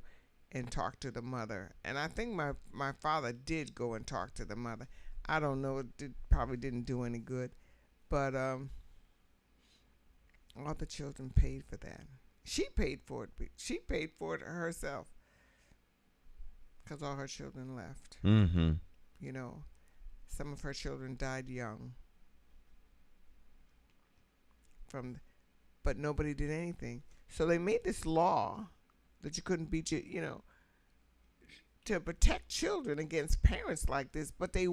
D: and talk to the mother. And I think my father did go and talk to the mother. I don't know, probably didn't do any good, but all the children paid for that. She paid for it. She paid for it herself because all her children left.
C: Mm-hmm.
D: You know, some of her children died young but nobody did anything. So they made this law that you couldn't beat to protect children against parents like this, but they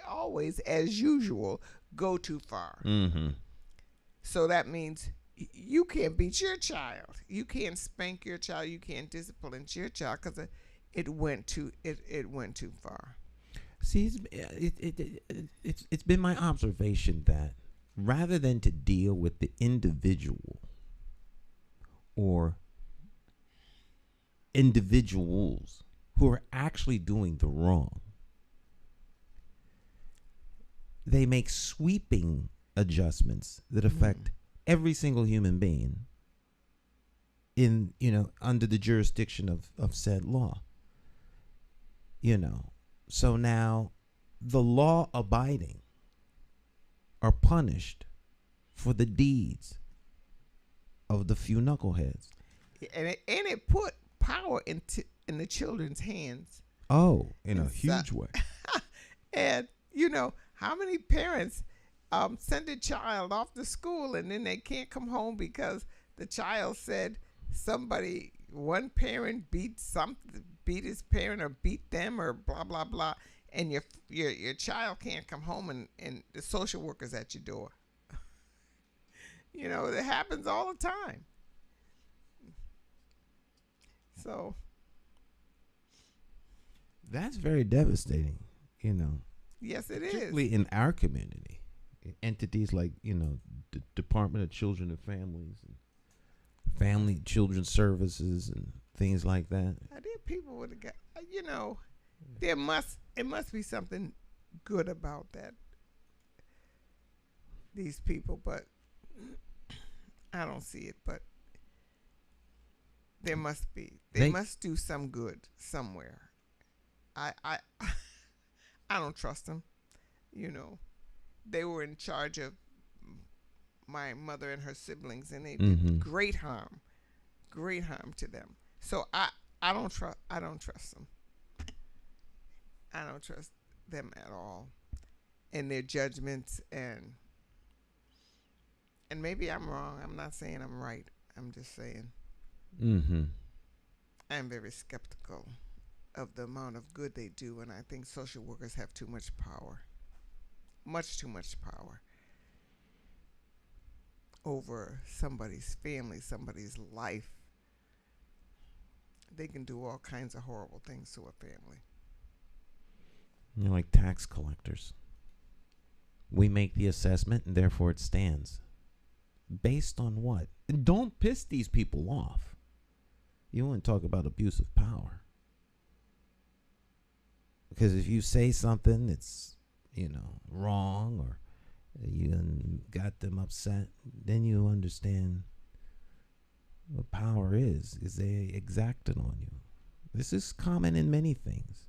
D: always, as usual, go too far.
C: Mm-hmm.
D: So that means you can't beat your child. You can't spank your child. You can't discipline your child because it went too far.
C: See, it's been my observation that rather than to deal with the individual or individuals who are actually doing the wrong, they make sweeping adjustments that affect every single human being in, under the jurisdiction of said law. So now the law abiding are punished for the deeds of the few knuckleheads.
D: And it put power in the children's hands.
C: Oh, in a huge way.
D: And how many parents send a child off to school and then they can't come home because the child said one parent beat his parent or beat them or blah blah blah, and your child can't come home and the social worker's at your door. It happens all the time. So
C: that's very devastating,
D: Yes, it
C: particularly
D: is.
C: in our community. Entities like, the Department of Children and Families and Family Children Services and things like that.
D: There are people with it must be something good about that. These people, but I don't see it. But there must be. They must do some good somewhere. I don't trust them. They were in charge of my mother and her siblings, and they did great harm to them. So I don't trust them. I don't trust them at all in their judgments, and maybe I'm wrong. I'm not saying I'm right. I'm just saying I'm very skeptical of the amount of good they do, and I think social workers have too much power. Much too much power over somebody's family, somebody's life. They can do all kinds of horrible things to a family.
C: Like tax collectors. We make the assessment and therefore it stands. Based on what? And don't piss these people off. You want to talk about abuse of power. Because if you say something that's, wrong, or you got them upset, then you understand what power is they exact it on you. This is common in many things.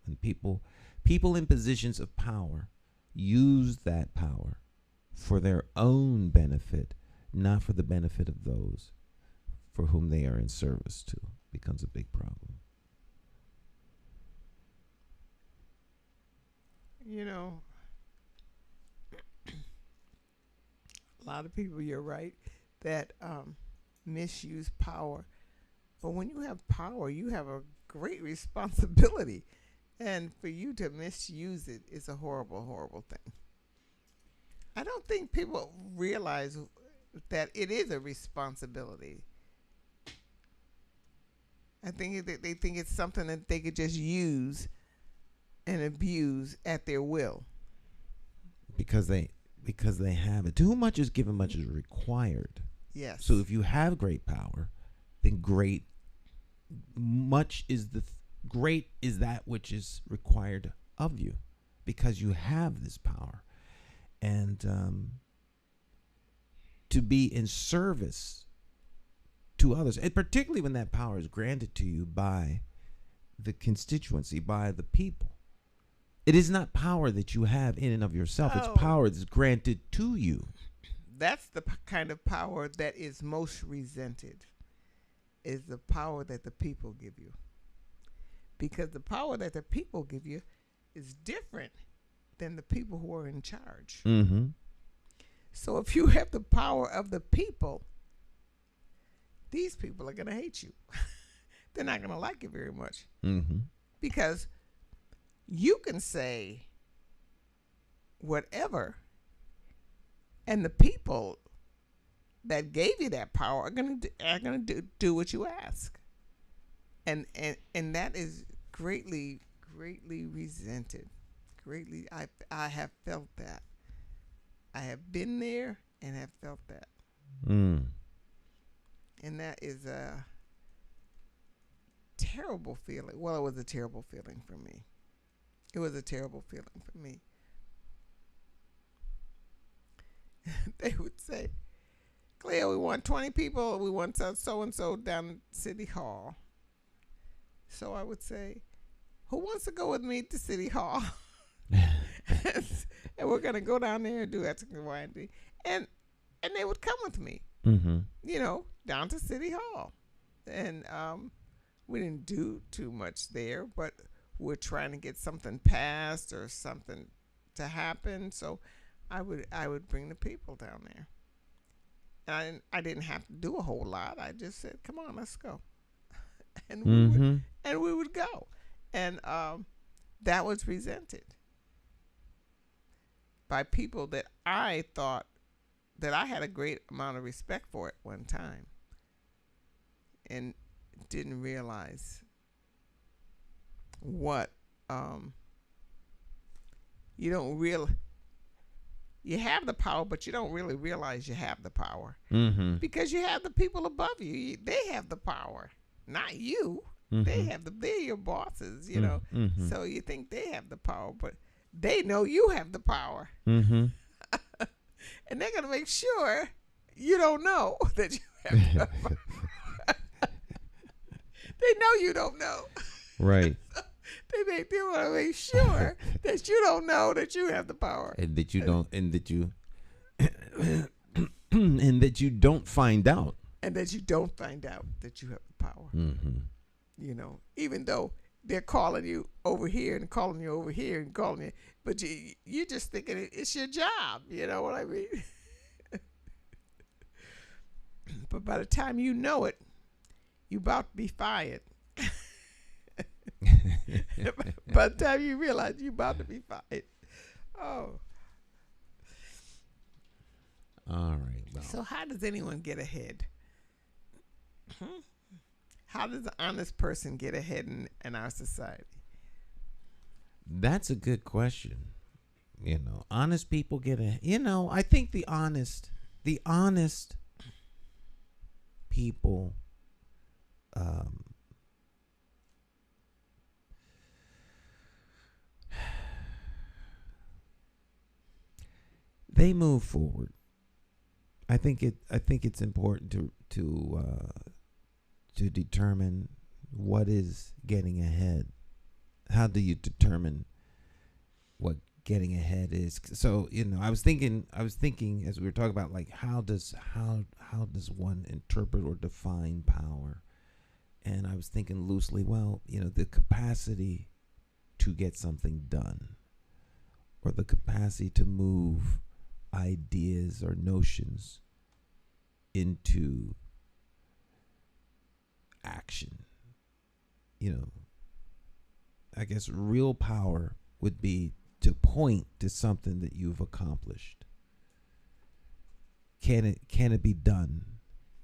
C: And people in positions of power use that power for their own benefit, not for the benefit of those for whom they are in service to. Becomes a big problem.
D: A lot of people, you're right, that misuse power. But when you have power, you have a great responsibility. And for you to misuse it is a horrible, horrible thing. I don't think people realize that it is a responsibility. I think they think it's something that they could just use and abuse at their will.
C: Because they have it. To whom much is given, much is required.
D: Yes.
C: So if you have great power, then great is that which is required of you, because you have this power, and to be in service to others, and particularly when that power is granted to you by the constituency, by the people. It is not power that you have in and of yourself. It's power that's granted to you.
D: That's the kind of power that is most resented, is the power that the people give you. Because the power that the people give you is different than the people who are in charge.
C: Mm-hmm.
D: So if you have the power of the people, these people are going to hate you. They're not going to like you very much.
C: Mm-hmm.
D: Because you can say whatever, and the people that gave you that power are going to do what you ask, and that is greatly resented. Greatly, I have felt that. I have been there and have felt that. And that is a terrible feeling. Well, it was a terrible feeling for me. It was a terrible feeling for me. They would say, Cleo, we want 20 people. We want so-and-so down at City Hall. So I would say, who wants to go with me to City Hall? And we're going to go down there and do X, Y, and Z. And they would come with me, down to City Hall. And we didn't do too much there, but we're trying to get something passed or something to happen. So I would bring the people down there. And I didn't have to do a whole lot. I just said, come on, let's go. And we would go. And that was resented by people that I thought that I had a great amount of respect for at one time, and didn't realize what you have the power, but you don't really realize you have the power, because you have the people above you. They have the power, not you. They're your bosses, So you think they have the power, but they know you have the power. And they're going to make sure you don't know that you have the power. They know you don't know.
C: Right.
D: So they want to make sure that you don't know that you have the power.
C: And that you don't, and that you and that you don't find out.
D: And that you don't find out that you have the power. Even though they're calling you over here and calling you over here and calling you, but you're just thinking it's your job. You know what I mean? But by the time you know it, you're about to be fired. By the time you realize you're about to be fired. Oh.
C: All right. Well.
D: So how does anyone get ahead? How does an honest person get ahead in our society?
C: That's a good question. Honest people get ahead. I think the honest people they move forward. I think it's important to determine what is getting ahead. How do you determine what getting ahead is? So I was thinking as we were talking about, like, how does one interpret or define power? And I was thinking loosely, well, the capacity to get something done, or the capacity to move ideas or notions into action. I guess real power would be to point to something that you've accomplished. Can it be done?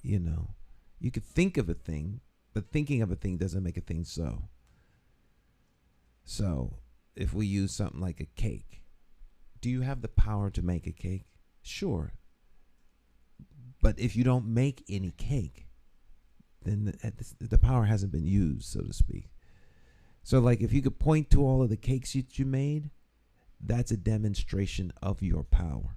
C: You could think of a thing, but thinking of a thing doesn't make a thing so. So if we use something like a cake, do you have the power to make a cake? Sure. But if you don't make any cake, then the power hasn't been used, so to speak. So like if you could point to all of the cakes that you made, that's a demonstration of your power.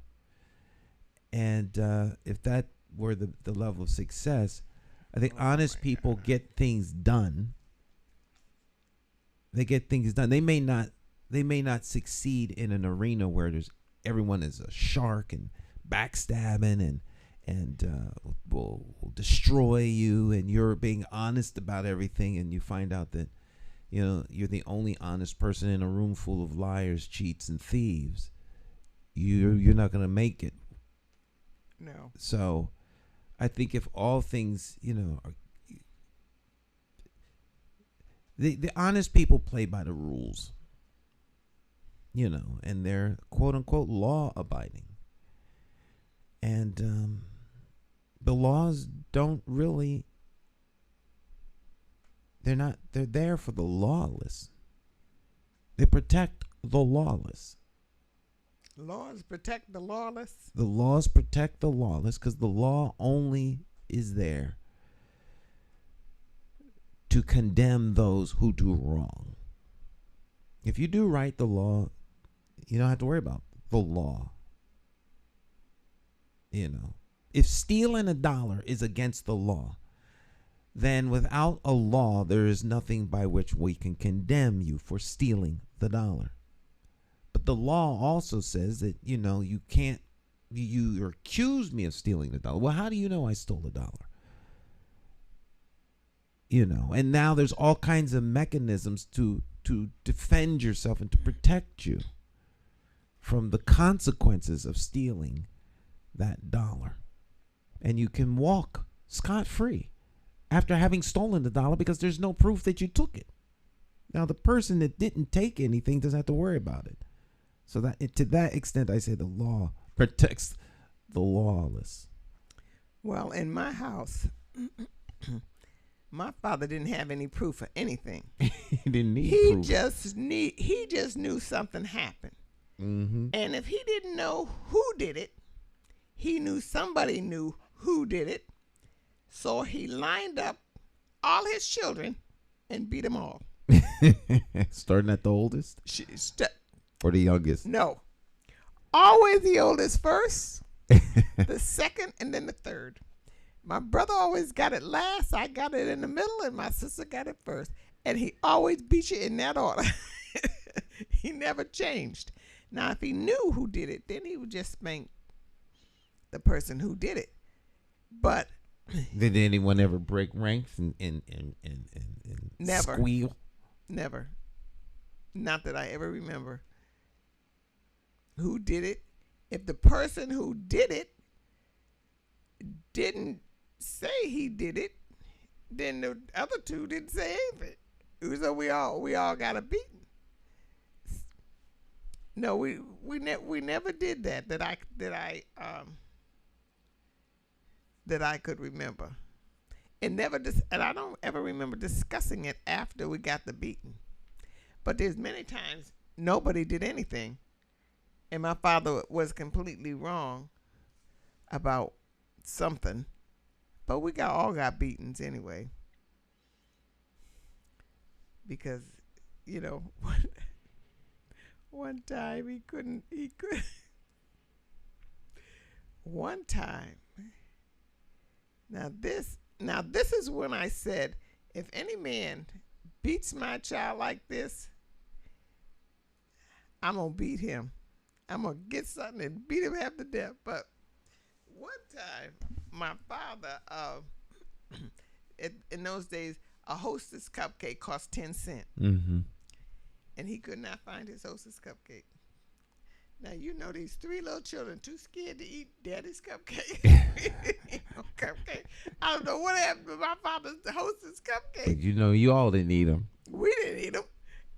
C: And if that were the level of success, I think honest people get things done. They get things done. They may not succeed in an arena where everyone is a shark and backstabbing and will destroy you, and you're being honest about everything, and you find out that you're the only honest person in a room full of liars, cheats, and thieves. You're not going to make it.
D: No.
C: So I think if all things, are, the honest people play by the rules, and they're quote unquote law abiding. And the laws don't really, they're there for the lawless. They protect the lawless.
D: Laws protect the lawless?
C: The laws protect the lawless because the law only is there to condemn those who do wrong. If you do right, the law, you don't have to worry about the law. If stealing $1 is against the law, then without a law, there is nothing by which we can condemn you for stealing the $1. But the law also says that, you can't, you accuse me of stealing the $1. Well, how do you know I stole $1? And now there's all kinds of mechanisms to defend yourself and to protect you from the consequences of stealing that $1. And you can walk scot-free after having stolen the $1 because there's no proof that you took it. Now, the person that didn't take anything doesn't have to worry about it. So that to that extent, I say the law protects the lawless.
D: Well, in my house, my father didn't have any proof of anything.
C: He didn't need proof.
D: He just knew something happened.
C: Mm-hmm.
D: And if he didn't know who did it, he knew somebody knew who did it. So he lined up all his children and beat them all.
C: Starting at the oldest? Or the youngest?
D: No. Always the oldest first, the second, and then the third. My brother always got it last. I got it in the middle, and my sister got it first. And he always beat you in that order. He never changed. Now, if he knew who did it, then he would just spank the person who did it. But
C: did anyone ever break ranks and
D: never
C: squeal?
D: Never. Not that I ever remember. Who did it? If the person who did it didn't say he did it, then the other two didn't say anything. So we all got a beating. No, we never did that I could remember. And I don't ever remember discussing it after we got the beating. But there's many times nobody did anything, and my father was completely wrong about something, but we all got beatings anyway. Because, one time he could one time. Now this is when I said, if any man beats my child like this, I'm going to beat him. I'm going to get something and beat him half to death. But one time, my father, in those days, a Hostess cupcake cost 10 cents.
C: Mm-hmm.
D: And he could not find his Hostess cupcake. Now, you know these 3 little children too scared to eat daddy's cupcake. Cupcake. I don't know what happened to my father's hostess cupcake.
C: But you all didn't eat them.
D: We didn't eat them.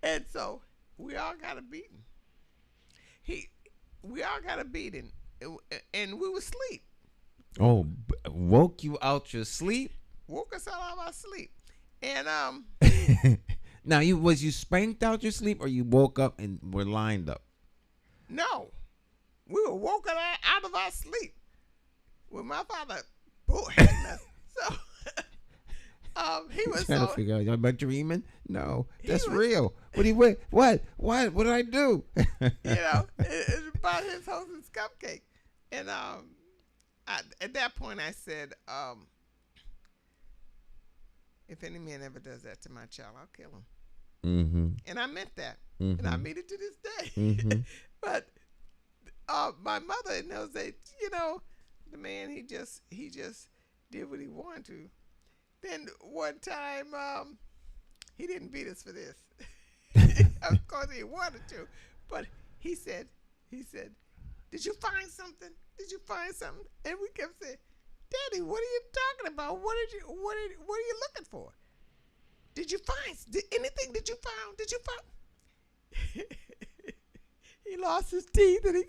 D: And so we all got a beating. We all got a beating. And we were asleep.
C: Oh, woke you out your sleep?
D: Woke us out of our sleep. And
C: now was you spanked out your sleep, or you woke up and were lined up?
D: No, we were woken out of our sleep when my father hitting us. So he was
C: trying to figure out, am I dreaming? No, that's real. What did I do?
D: It's about his hostess cupcake. And at that point I said, if any man ever does that to my child, I'll kill him.
C: Mm-hmm.
D: And I meant that. Mm-hmm. And I mean it to this day.
C: Mm-hmm.
D: But my mother in those days, the man, he just did what he wanted to. Then one time, he didn't beat us for this. Of course he wanted to. But he said, did you find something? Did you find something? And we kept saying, Daddy, what are you talking about? What are you looking for? Did you find anything? Did you find? He lost his teeth, and he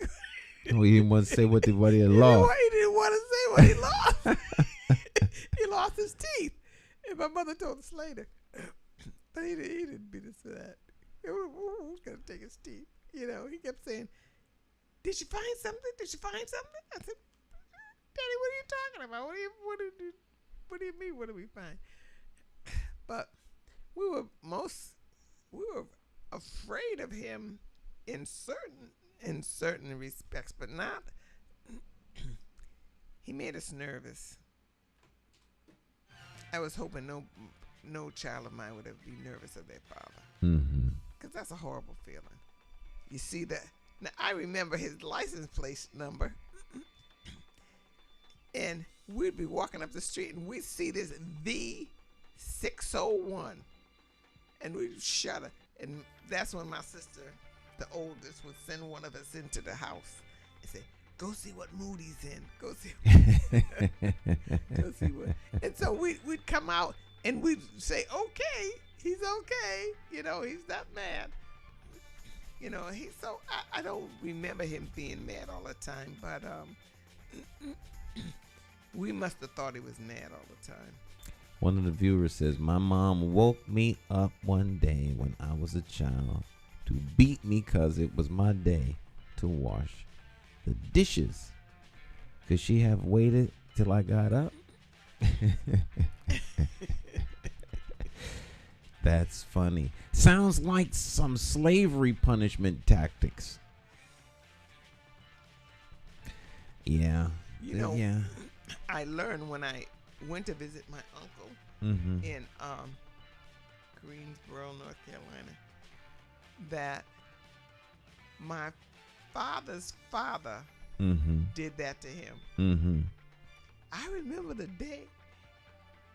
C: didn't want to say what he had lost.
D: He didn't want to say what he lost. He lost his teeth, and my mother told us later. But he didn't beat us for that. We was gonna take his teeth. He kept saying, "Did you find something? Did you find something?" I said, Daddy, what are you talking about? What do you mean? What do we find? But we were afraid of him in certain respects, but not. He made us nervous. I was hoping no child of mine would ever be nervous of their father, because that's a horrible feeling. You see that? Now I remember his license plate number. And we'd be walking up the street and we'd see this V601. And we'd shudder. And that's when my sister, the oldest, would send one of us into the house and say, go see what mood he's in. Go see what. And so we'd come out and we'd say, okay, he's okay. He's not mad. So I don't remember him being mad all the time, but we must have thought he was mad all the time.
C: One of the viewers says, my mom woke me up one day when I was a child to beat me because it was my day to wash the dishes. Could she have waited till I got up? That's funny. Sounds like some slavery punishment tactics. Yeah. Yeah.
D: I learned when I went to visit my uncle in Greensboro, North Carolina, that my father's father did that to him. I remember the day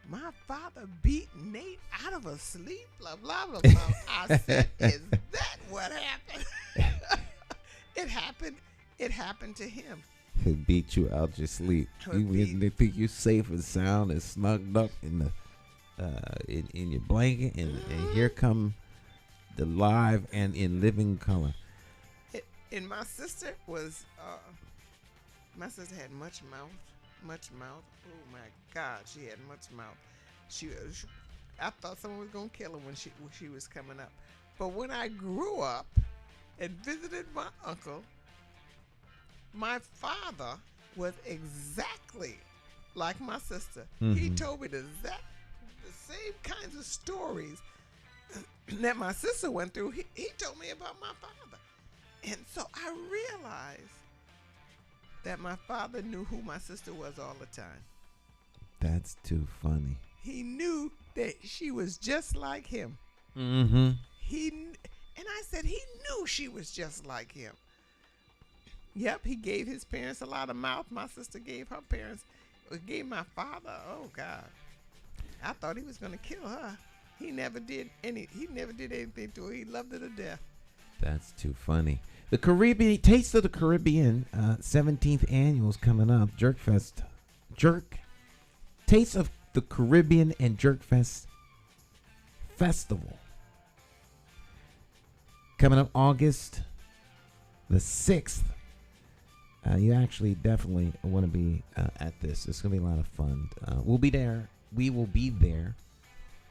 D: my father beat Nate out of a sleep, blah, blah, blah, blah. I said, is that what happened? It happened to him.
C: He beat you out your sleep. They think you're safe and sound and snugged up in your blanket, and here come the live and in living color.
D: And my sister was, my sister had much mouth. Oh my God, she had much mouth. I thought someone was gonna kill her when she was coming up. But when I grew up and visited my uncle, my father was exactly like my sister. He told me the same kinds of stories that my sister went through. He told me about my father. And so I realized that my father knew who my sister was all the time.
C: That's too funny.
D: He knew that she was just like him.
C: And
D: I said he knew she was just like him. Yep, he gave his parents a lot of mouth. My sister gave my father, oh God. I thought he was going to kill her. He never did anything to her. He loved her to death.
C: That's too funny. The Caribbean Taste of the Caribbean 17th annual is coming up. Taste of the Caribbean and Jerkfest Festival coming up August the 6th. You actually definitely want to be at this. It's going to be a lot of fun. We'll be there. We will be there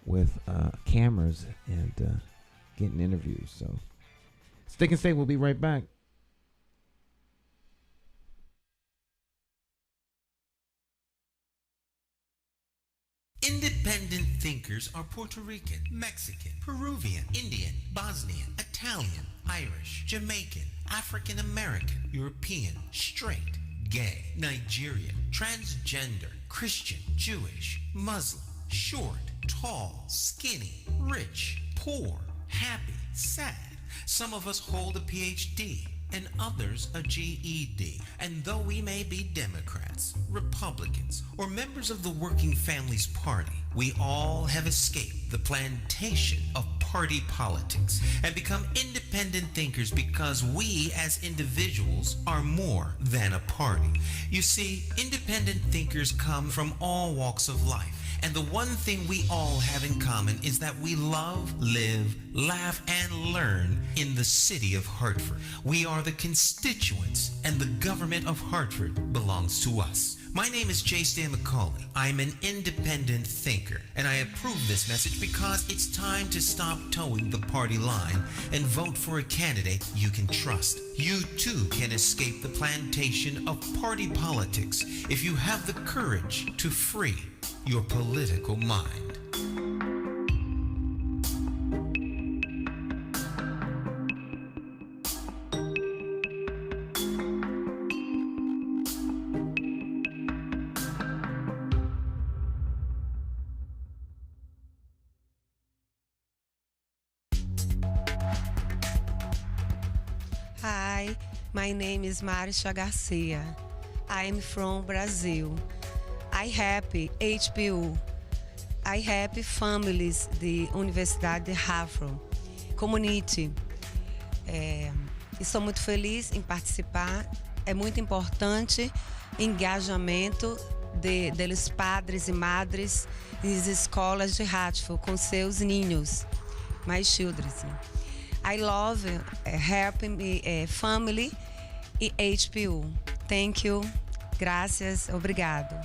C: with cameras and getting interviews. So stick and stay. We'll be right back.
B: Independent thinkers are Puerto Rican, Mexican, Peruvian, Indian, Bosnian, Italian, Irish, Jamaican, African American, European, straight, gay, Nigerian, transgender, Christian, Jewish, Muslim, short, tall, skinny, rich, poor, happy, sad. Some of us hold a PhD and others a GED. And though we may be Democrats, Republicans, or members of the Working Families Party, we all have escaped the plantation of party politics and become independent thinkers because we as individuals are more than a party. You see, independent thinkers come from all walks of life. And the one thing we all have in common is that we love, live, laugh, and learn in the city of Hartford. We are the constituents, and the government of Hartford belongs to us. My name is J. Stan McCauley. I'm an independent thinker, and I approve this message because it's time to stop towing the party line and vote for a candidate you can trust. You too can escape the plantation of party politics if you have the courage to free your political mind.
E: Hi, my name is Marisha Garcia. I am from Brazil. I help HPU. I help families de Universidade de Hartford Community. Estou muito feliz em participar. É muito importante o engajamento deles padres e madres nas escolas de Hartford com seus ninhos, my children. I love helping family e HPU. Thank you. Gracias. Obrigado.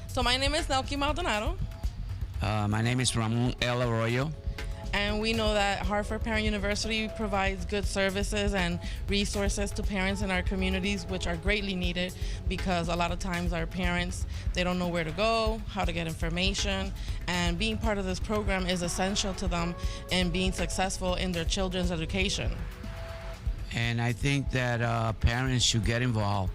F: So my name is Nelky Maldonado.
G: My name is Ramon El Arroyo.
F: And we know that Hartford Parent University provides good services and resources to parents in our communities, which are greatly needed because a lot of times our parents, they don't know where to go, how to get information, and being part of this program is essential to them in being successful in their children's education.
G: And I think that parents should get involved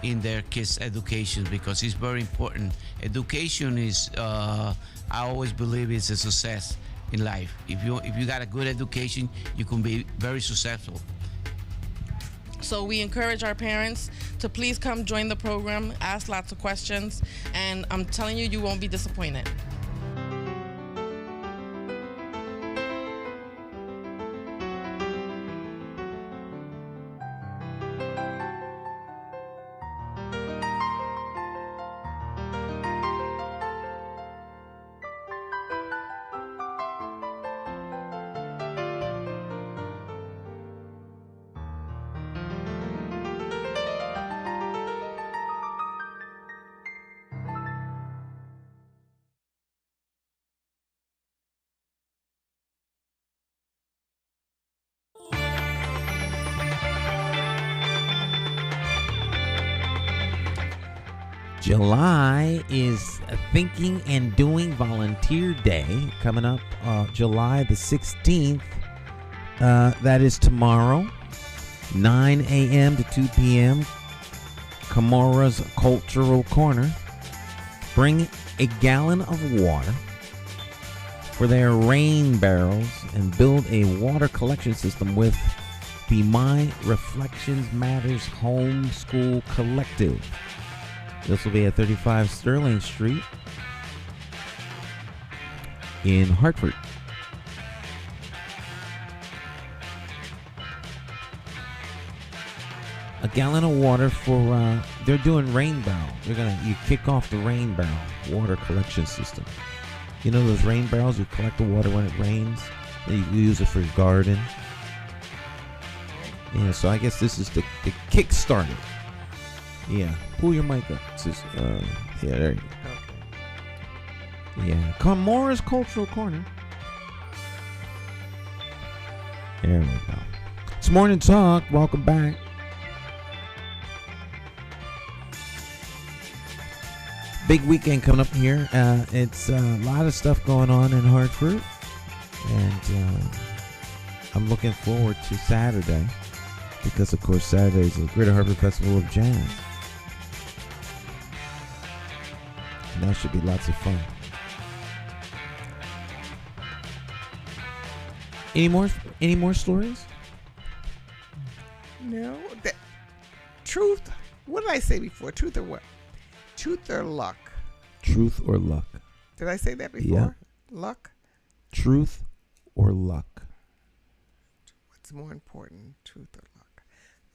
G: in their kids' education because it's very important. Education is, I always believe, is a success in life. If you got a good education, you can be very successful.
F: So we encourage our parents to please come join the program, ask lots of questions, and I'm telling you, you won't be disappointed.
C: July is Thinking and Doing Volunteer Day coming up July the 16th. That is tomorrow, 9 a.m. to 2 p.m. Comora's Cultural Corner. Bring a gallon of water for their rain barrels and build a water collection system with the My Reflections Matters Homeschool Collective. This will be at 35 Sterling Street in Hartford. A gallon of water for, they're doing rain barrel. You kick off the rain barrel water collection system. You know those rain barrels, you collect the water when it rains, and you use it for your garden. Yeah, so I guess this is the kickstart it. Yeah, pull your mic up. Yeah, there you go. Yeah, Comora's Cultural Corner. There we go. It's Morning Talk. Welcome back. Big weekend coming up here. It's a lot of stuff going on in Hartford, and I'm looking forward to Saturday because, of course, Saturday is the Greater Hartford Festival of Jazz. And that should be lots of fun. Any more stories?
D: No. Truth. What did I say before? Truth or what? Truth or luck?
C: Truth or luck?
D: Did I say that before?
C: Yeah.
D: Luck?
C: Truth or luck?
D: What's more important, truth or luck?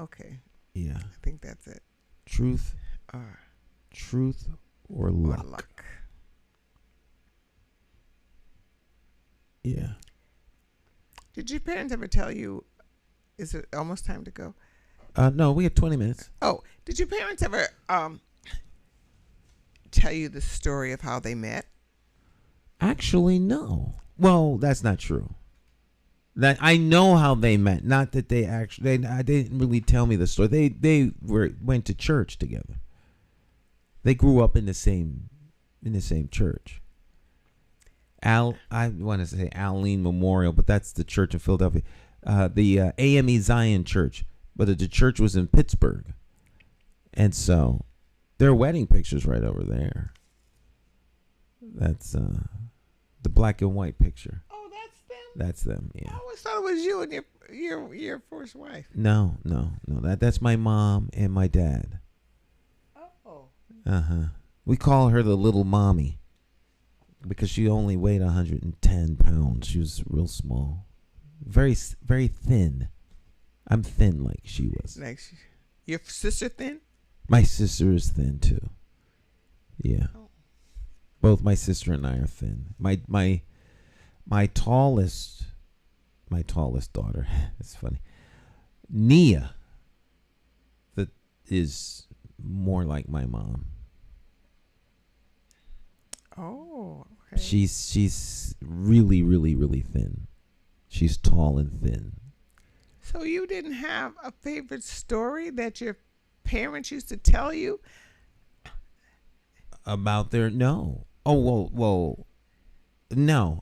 D: Okay.
C: Yeah.
D: I think that's it.
C: Truth. Truth or luck?
D: Or luck.
C: Yeah.
D: Did your parents ever tell you, is it almost time to go?
C: No, we have 20 minutes.
D: Oh, did your parents ever tell you the story of how they met?
C: Actually, no. Well, that's not true. That I know how they met. Not that they didn't really tell me the story. They went to church together. They grew up in the same church. I want to say Alene Memorial, but that's the church in Philadelphia. The AME Zion Church, but the church was in Pittsburgh, and so their wedding picture's right over there. That's the black and white picture.
D: Oh, that's them.
C: That's them. Yeah.
D: I always thought it was you and your first wife.
C: No. That's my mom and my dad.
D: Oh.
C: We call her the little mommy because she only weighed 110 pounds. She was real small, very very thin. I'm thin like she was.
D: Like your sister thin?
C: My sister is thin too. Yeah.
D: Oh.
C: Both my sister and I are thin. My tallest daughter, it's funny, Nia, that is more like my mom.
D: Oh, okay.
C: She's really, really, really thin. She's tall and thin.
D: So you didn't have a favorite story that your parents used to tell you
C: about their no? Oh well, no,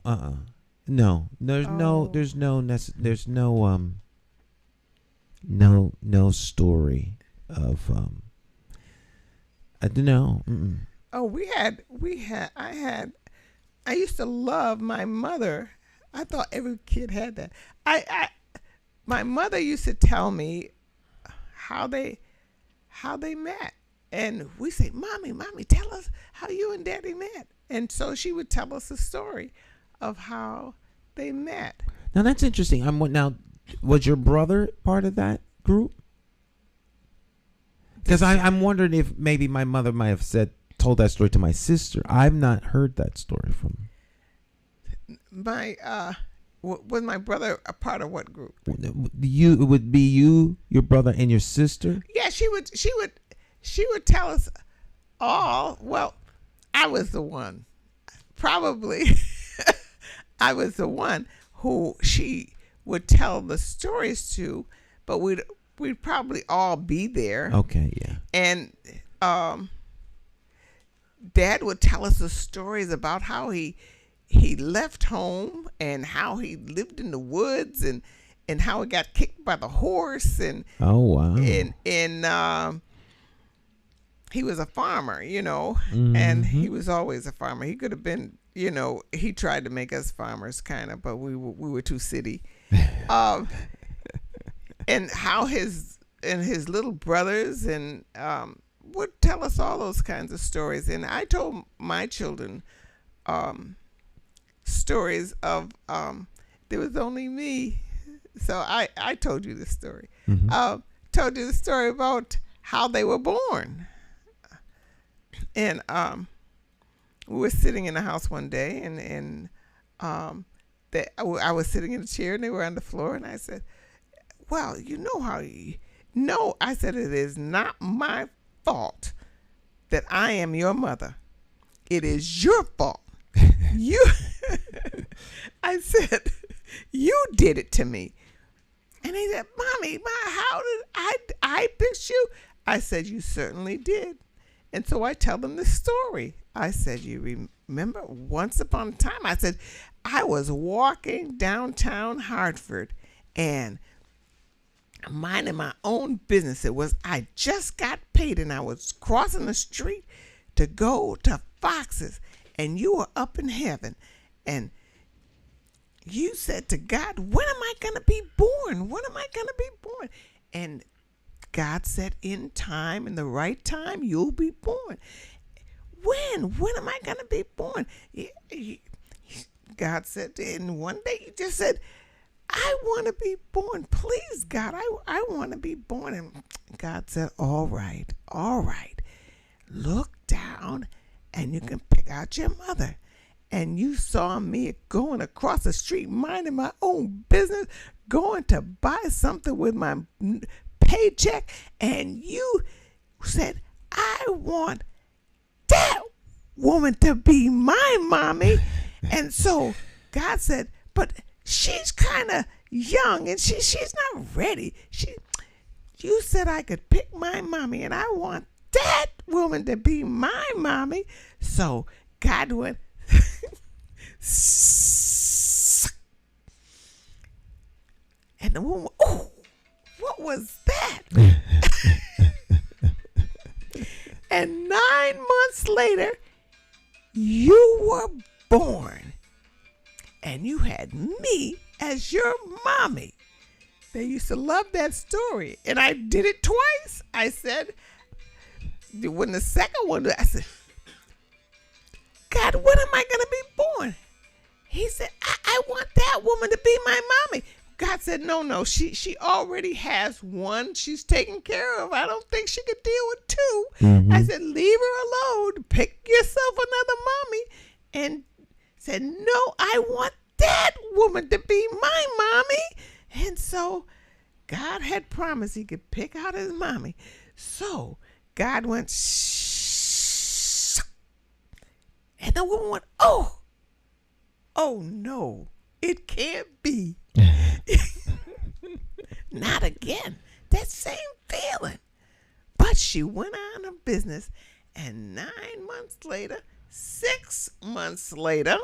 C: no. There's no story of I don't know. Mm-mm.
D: Oh, I used to love my mother. I thought every kid had that. My mother used to tell me how they met. And we say, Mommy, tell us how you and Daddy met. And so she would tell us a story of how they met.
C: Now that's interesting. Now, was your brother part of that group? Because I'm wondering if maybe my mother might have told that story to my sister. I've not heard that story from
D: was my brother a part of what group?
C: It would be you, your brother, and your sister?
D: Yeah, she would tell us all. Well, I was the one. Probably I was the one who she would tell the stories to, but we'd probably all be there.
C: Okay, yeah.
D: And Dad would tell us the stories about how he left home and how he lived in the woods and how he got kicked by the horse and
C: oh wow,
D: and he was a farmer, and he was always a farmer. He could have been, he tried to make us farmers kind of, but we were too city. And how his little brothers and would tell us all those kinds of stories. And I told my children stories of there was only me. So I told you this story. Told you the story about how they were born. And we were sitting in the house one day, and I was sitting in a chair, and they were on the floor, and I said, well, you know how no, I said, it is not my fault that I am your mother. It is your fault. I said, you did it to me. And he said, Mommy, how did I pick you? I said, you certainly did. And so I tell them the story. I said, you remember once upon a time, I said, I was walking downtown Hartford and minding my own business. I just got paid and I was crossing the street to go to Fox's, and you were up in heaven. And you said to God, when am I going to be born? When am I going to be born? And God said, in time, in the right time, you'll be born. When am I going to be born? God said, and one day you just said, I want to be born. Please, God, I want to be born. And God said, all right. Look down and you can pick out your mother. And you saw me going across the street, minding my own business, going to buy something with my paycheck. And you said, I want that woman to be my mommy. And so God said, but she's kind of young and she's not ready. You said I could pick my mommy, and I want that woman to be my mommy. So God went, and the woman, oh, what was that? And 9 months later, you were born. And you had me as your mommy. They used to love that story. And I did it twice. I said, when the second one, I said, God, when am I going to be born? He said, I want that woman to be my mommy. God said, no, she already has one she's taken care of. I don't think she could deal with two. Mm-hmm. I said, leave her alone. Pick yourself another mommy. And said, no, I want that woman to be my mommy. And so God had promised he could pick out his mommy. So God went, shh. And the woman went, oh no, it can't be. Not again. That same feeling. But she went on her business, and 9 months later, 6 months later,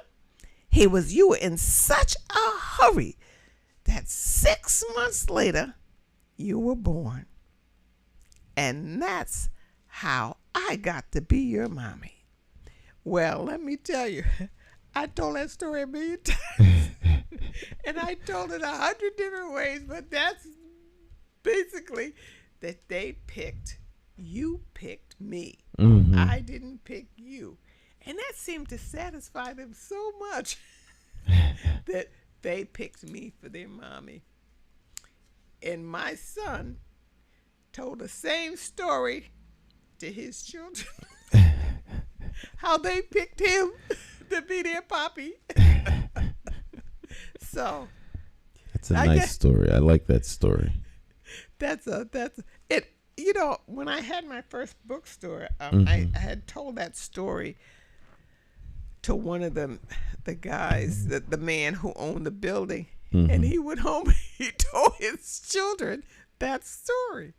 D: you were in such a hurry that 6 months later, you were born. And that's how I got to be your mommy. Well, let me tell you, I told that story a million times. And I told it 100 different ways, but that's basically that you picked me. Mm-hmm. I didn't pick you. And that seemed to satisfy them so much that they picked me for their mommy. And my son told the same story to his children. How they picked him to be their papi. So
C: that's a nice story. I like that story.
D: That's it. You know, when I had my first bookstore, I had told that story to one of the guys, the man who owned the building, and he went home and he told his children that story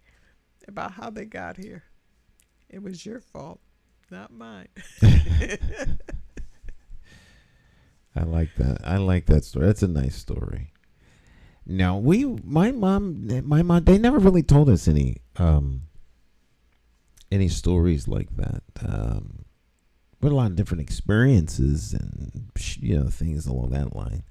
D: about how they got here. It was your fault. not mine.
C: I like that. I like that story. That's a nice story. Now my mom, they never really told us any stories like that. With a lot of different experiences and things along that line,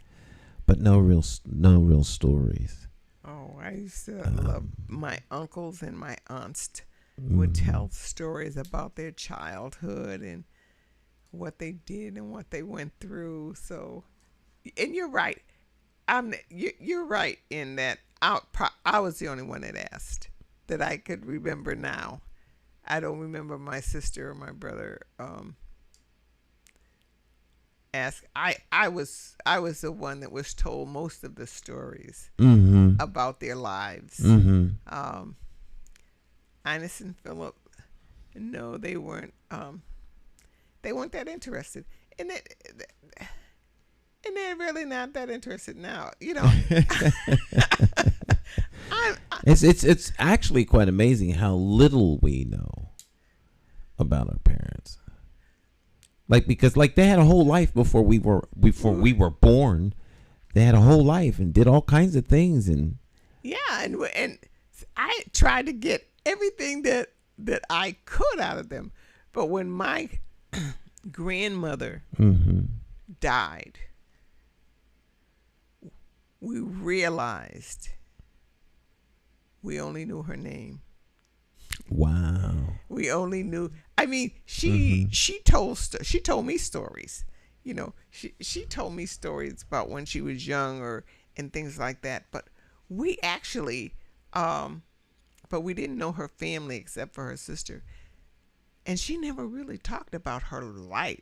C: but no real stories.
D: Oh, I used to love my uncles and my aunts would tell stories about their childhood and what they did and what they went through. So, and you're right. You're right in that I was the only one that asked that I could remember now. I don't remember my sister or my brother ask. I was the one that was told most of the stories about their lives. Ines and Philip, no, they weren't. They weren't that interested, and they're really not that interested now.
C: It's actually quite amazing how little we know about our parents. Because they had a whole life before we were born. They had a whole life and did all kinds of things and
D: I tried to get everything that I could out of them. But when my grandmother died, we realized we only knew her name.
C: Wow.
D: We only knew. I mean, she told me stories. She told me stories about when she was young and things like that. But we actually, but we didn't know her family except for her sister, and she never really talked about her life,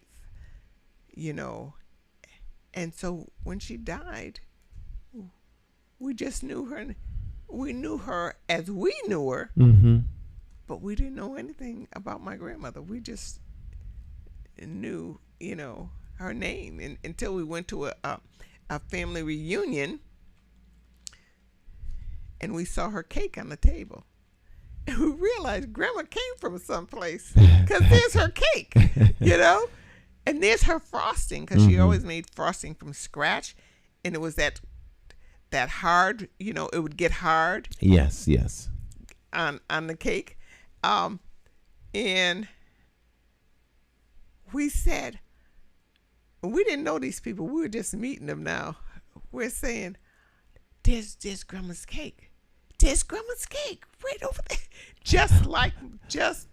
D: And so when she died, we just knew her. We knew her as we knew her. But we didn't know anything about my grandmother. We just knew, her name until we went to a family reunion and we saw her cake on the table. And we realized Grandma came from someplace because there's her cake, and there's her frosting because she always made frosting from scratch, and it was that hard, it would get hard.
C: Yes.
D: On the cake. And we said, we didn't know these people. We were just meeting them now. We're saying, there's Grandma's cake. There's Grandma's cake right over there. Just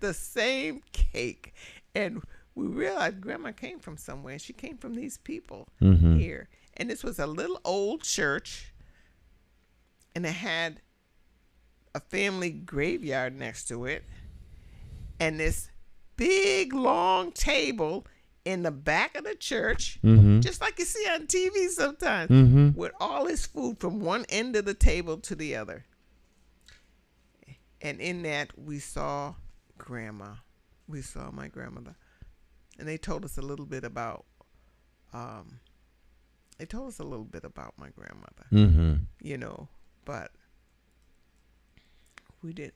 D: the same cake. And we realized Grandma came from somewhere. She came from these people here. And this was a little old church. And it had a family graveyard next to it. And this big long table in the back of the church, just like you see on TV sometimes, with all this food from one end of the table to the other. And in that we saw Grandma. We saw my grandmother. And they told us a little bit about my grandmother. But we didn't.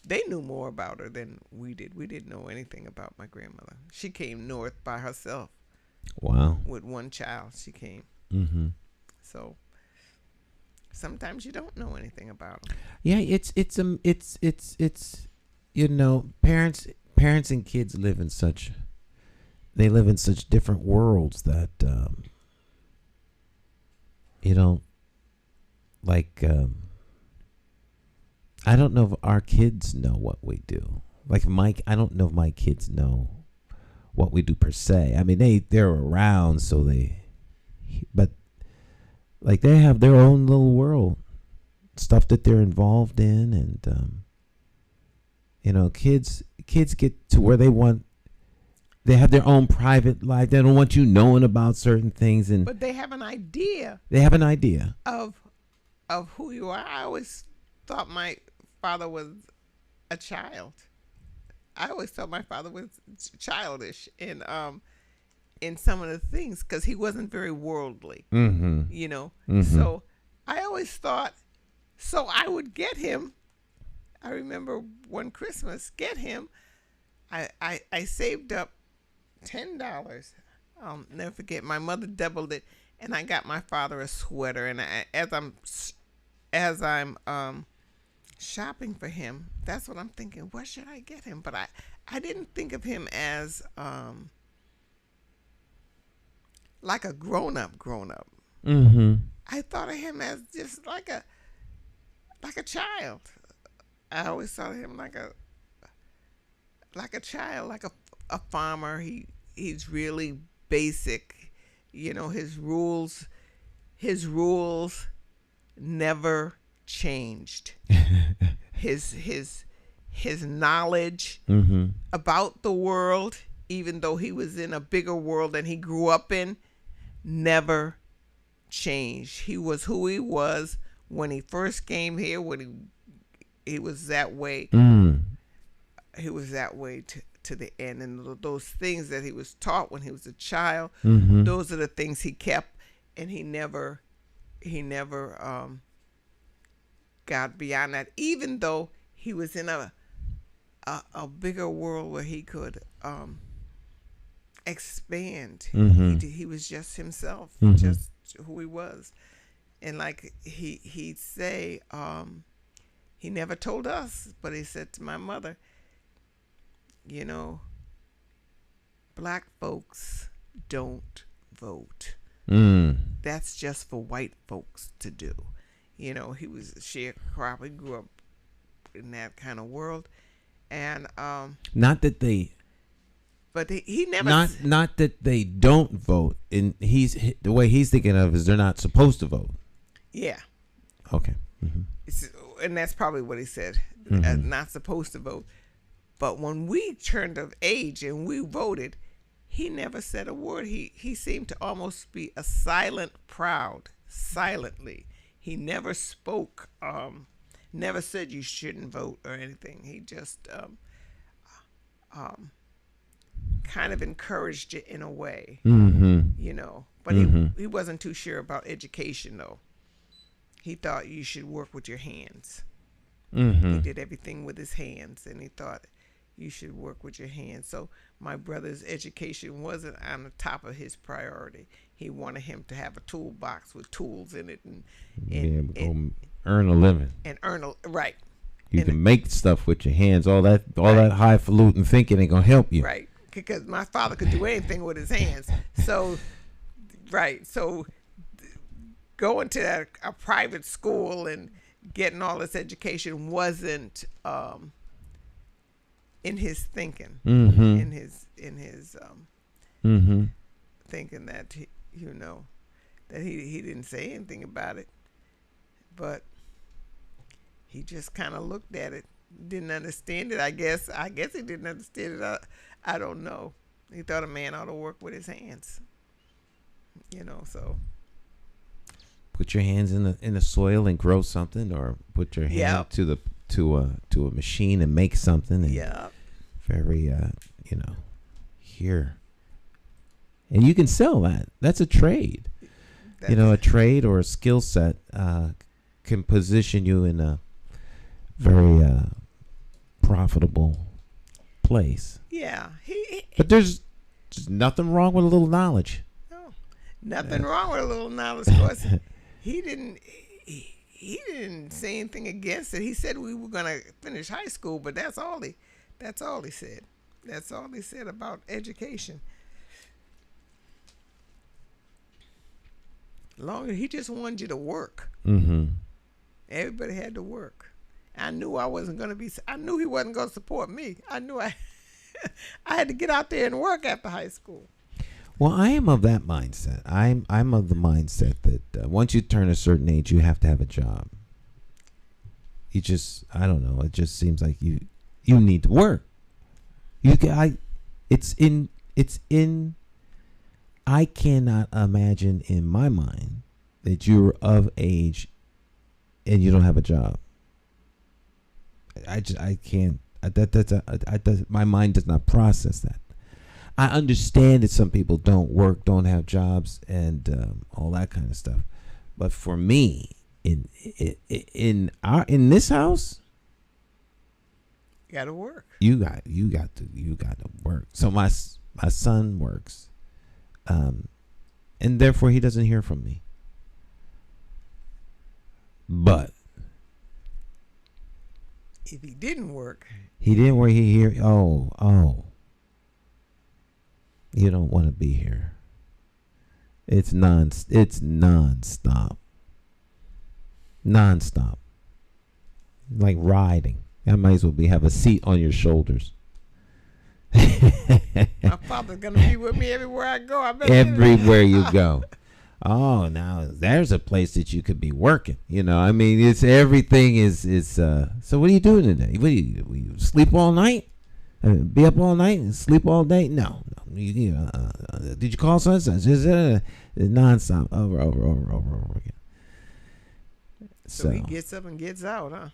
D: They knew more about her than we did. We didn't know anything about my grandmother. She came north by herself.
C: Wow.
D: With one child, she came. So sometimes you don't know anything about them.
C: Yeah, it's parents and kids live in such different worlds that I don't know if our kids know what we do. I don't know if my kids know what we do per se. I mean, they're around, but they have their own little world, stuff that they're involved in, and kids get to where they have their own private life. They don't want you knowing about certain things,
D: but they have an idea. Of who you are. I always thought my father was a child. I always thought my father was childish in some of the things because he wasn't very worldly. So I always thought, so I would get him. I remember one Christmas, get him I saved up $10. I'll never forget. My mother doubled it, and I got my father a sweater. And as I'm shopping for him, that's what I'm thinking. What should I get him? But I didn't think of him as like a grown up.
C: Mm-hmm.
D: I thought of him as just like a child. I always thought of him like a child, like a farmer. He's really basic. You know, his rules never changed. his knowledge about the world, even though he was in a bigger world than he grew up in, never changed. He was who he was when he first came here. When he was that way. He was that way to the end. And those things that he was taught when he was a child, those are the things he kept, and he never got beyond that. Even though he was in a bigger world where he could expand. He was just himself, just who he was. And like he'd say, he never told us, but he said to my mother, you know, black folks don't vote. That's just for white folks to do. You know, he was a sharecropper. He grew up in that kind of world. And
C: not that they,
D: but he never,
C: not that they don't vote. And the way he's thinking of is they're not supposed to vote.
D: Yeah.
C: Okay.
D: And that's probably what he said. Not supposed to vote. But when we turned of age and we voted, he never said a word. He seemed to almost be a silent proud, silently. He never spoke, never said you shouldn't vote or anything. He just kind of encouraged it in a way, you know. But he wasn't too sure about education, though. He thought you should work with your hands. He did everything with his hands, and he thought you should work with your hands. So my brother's education wasn't on the top of his priority. He wanted him to have a toolbox with tools in it and
C: earn a living.
D: And right.
C: You can make stuff with your hands. All that highfalutin thinking ain't gonna help you.
D: Right. Because my father could do anything with his hands. So, right. So going to a private school and getting all this education wasn't in his thinking, in his thinking that that he didn't say anything about it, but he just kind of looked at it, didn't understand it. I guess he didn't understand it. I don't know. He thought a man ought to work with his hands, So
C: put your hands in the soil and grow something, or put your hand to a machine and make something. And very here, and you can sell that. That's a trade. A trade or a skill set can position you in a very profitable place.
D: Yeah,
C: but there's nothing wrong with a little knowledge.
D: No, nothing wrong with a little knowledge. Of course, he didn't say anything against it. He said we were gonna finish high school, but that's all he said. That's all he said about education. He just wanted you to work. Everybody had to work. I knew I wasn't going to be. I knew he wasn't going to support me. I knew I had to get out there and work after high school.
C: Well, I am of that mindset. I'm of the mindset that once you turn a certain age, you have to have a job. I don't know. It just seems like you need to work. I cannot imagine in my mind that you're of age and you don't have a job. I can't. My mind does not process that. I understand that some people don't work, don't have jobs, and all that kind of stuff. But for me, in this house,
D: You got to work.
C: You got to work. So my son works, and therefore he doesn't hear from me. But
D: if he didn't work,
C: he hear. Oh, you don't want to be here. It's nonstop. Like riding. I might as well have a seat on your shoulders.
D: My father's gonna be with me everywhere I go.
C: Everywhere you go. Oh, now there's a place that you could be working. I mean, it's everything is. So what are you doing today? Will you sleep all night? Be up all night and sleep all day? No. Did you call such? Just nonstop, over again.
D: So he gets up and gets out, huh?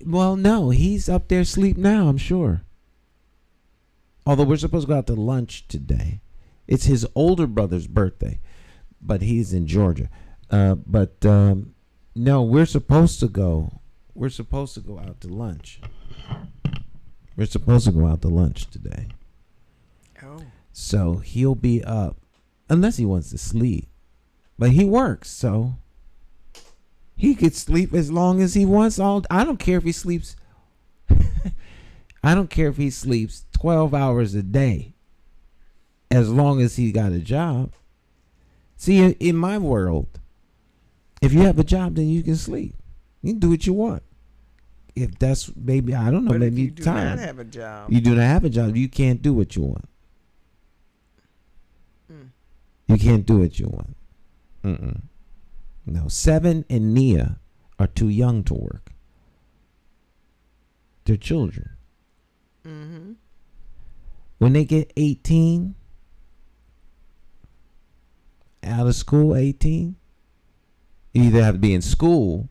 C: Well, no, he's up there asleep now, I'm sure. Although we're supposed to go out to lunch today. It's his older brother's birthday, but he's in Georgia. No, we're supposed to go. We're supposed to go out to lunch. We're supposed to go out to lunch today.
D: Oh.
C: So he'll be up, unless he wants to sleep. But he works, so he could sleep as long as he wants. I don't care if he sleeps. I don't care if he sleeps 12 hours a day, as long as he got a job. See, in my world, if you have a job, then you can sleep. You can do what you want. If that's maybe, I don't know,
D: but
C: maybe
D: if you do not have a job.
C: You do not have a job. You can't do what you want. You can't do what you want. No, Seven and Nia are too young to work. They're children.
D: Mm-hmm.
C: When they get 18, out of school, 18, you either have to be in school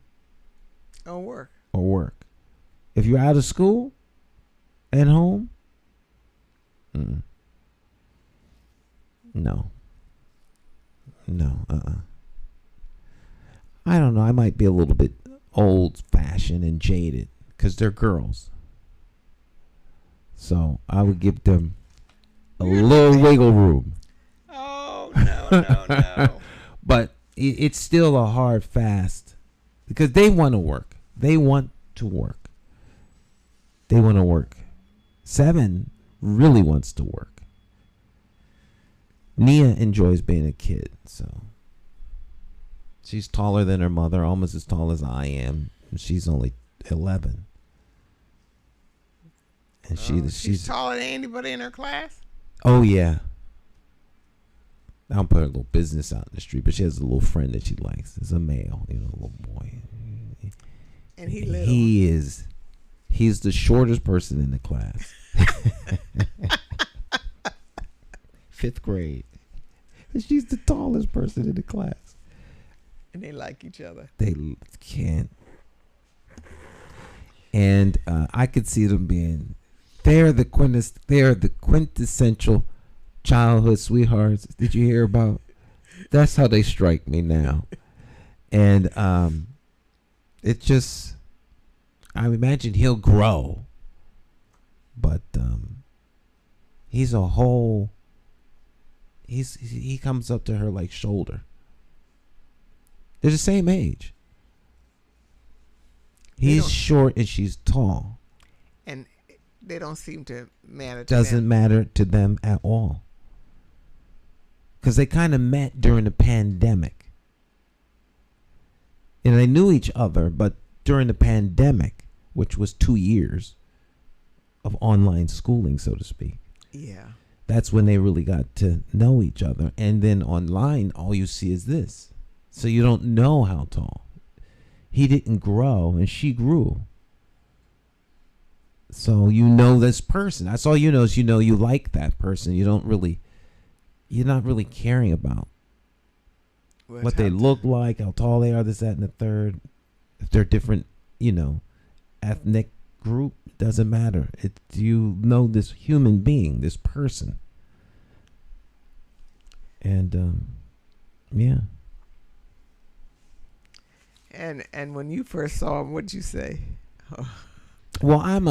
D: or work.
C: If you're out of school, at home, no. I don't know. I might be a little bit old-fashioned and jaded because they're girls. So I would give them a little wiggle room.
D: Oh, no.
C: But it's still a hard fast because they want to work. They want to work. Seven really wants to work. Nia enjoys being a kid, so she's taller than her mother, almost as tall as I am. And she's only 11. And she's
D: taller than anybody in her class?
C: Oh, yeah. I don't put her little business out in the street, but she has a little friend that she likes. It's a male, a little boy.
D: And he's
C: the shortest person in the class. 5th grade. And she's the tallest person in the class.
D: And they like each other.
C: They can't. And I could see them being, they're the quintessential childhood sweethearts. Did you hear about? That's how they strike me now. And it just, I imagine he'll grow, but he comes up to her like shoulder. They're the same age. He's short and she's tall.
D: And they don't seem to matter to
C: Doesn't matter to them at all. Because they kind of met during the pandemic. And they knew each other, but during the pandemic, which was 2 years of online schooling, so to speak.
D: Yeah.
C: That's when they really got to know each other. And then online, all you see is this. So you don't know how tall. He didn't grow and she grew. So you know this person. That's all you know is you like that person. You're not really caring about what they look like, how tall they are, this, that, and the third. If they're different, ethnic group, doesn't matter. You know this human being, this person. And yeah.
D: And when you first saw him, what'd you say? Oh.
C: Well, I'm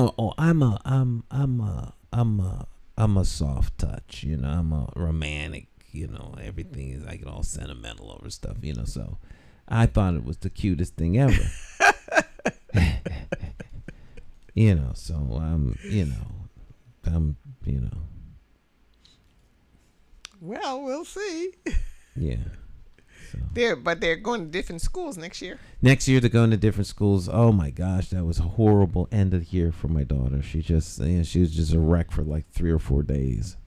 C: a soft touch. I'm a romantic. Everything is I get all sentimental over stuff. So I thought it was the cutest thing ever. So I'm.
D: Well, we'll see.
C: Yeah. So.
D: They're going to different schools next year.
C: Next year they're going to different schools. Oh my gosh, that was a horrible end of the year for my daughter. She was just a wreck for like 3 or 4 days.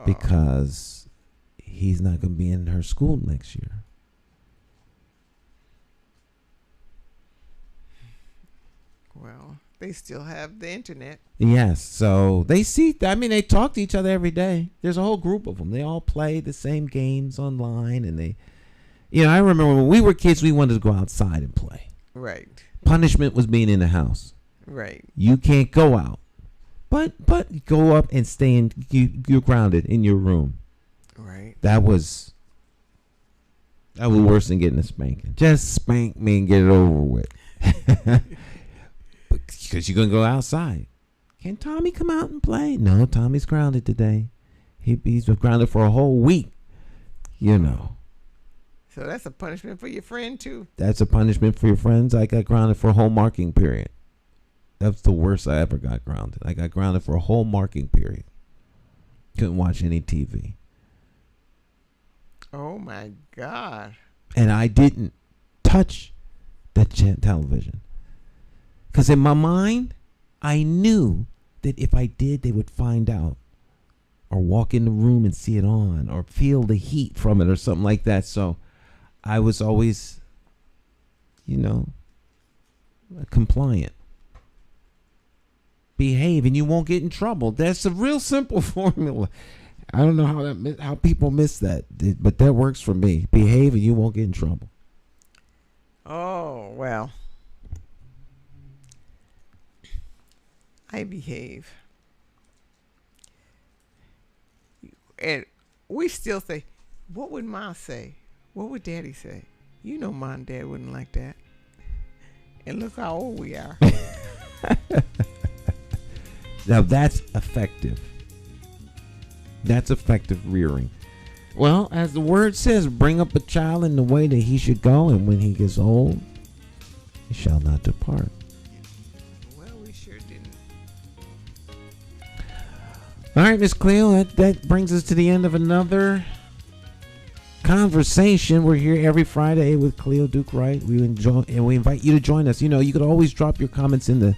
C: Because he's not going to be in her school next year.
D: Well, they still have the internet.
C: Yes, so they they talk to each other every day. There's a whole group of them. They all play the same games online, and I remember when we were kids, we wanted to go outside and play.
D: Right.
C: Punishment was being in the house.
D: Right.
C: You can't go out, but go up and stay in. You're grounded in your room.
D: Right.
C: That was worse than getting a spanking. Just spank me and get it over with. Because you're going to go outside. Can Tommy come out and play? No, Tommy's grounded today. He's been grounded for a whole week.
D: So that's a punishment for your friend, too.
C: That's a punishment for your friends. I got grounded for a whole marking period. That's the worst I ever got grounded. I got grounded for a whole marking period. Couldn't watch any TV.
D: Oh, my God.
C: And I didn't touch the television. Because in my mind, I knew that if I did, they would find out. Or walk in the room and see it on. Or feel the heat from it or something like that. So I was always, compliant. Behave and you won't get in trouble. That's a real simple formula. I don't know how people miss that. But that works for me. Behave and you won't get in trouble.
D: Oh, well. I behave. And we still say, what would Mom say? What would Daddy say? Mom and Dad wouldn't like that. And look how old we are.
C: Now that's effective. That's effective rearing. Well, as the word says, bring up a child in the way that he should go, and when he gets old, he shall not depart. All right, Miss Cleo, that brings us to the end of another conversation. We're here every Friday with Cleo Duke-Wright. We enjoy and we invite you to join us. You could always drop your comments in the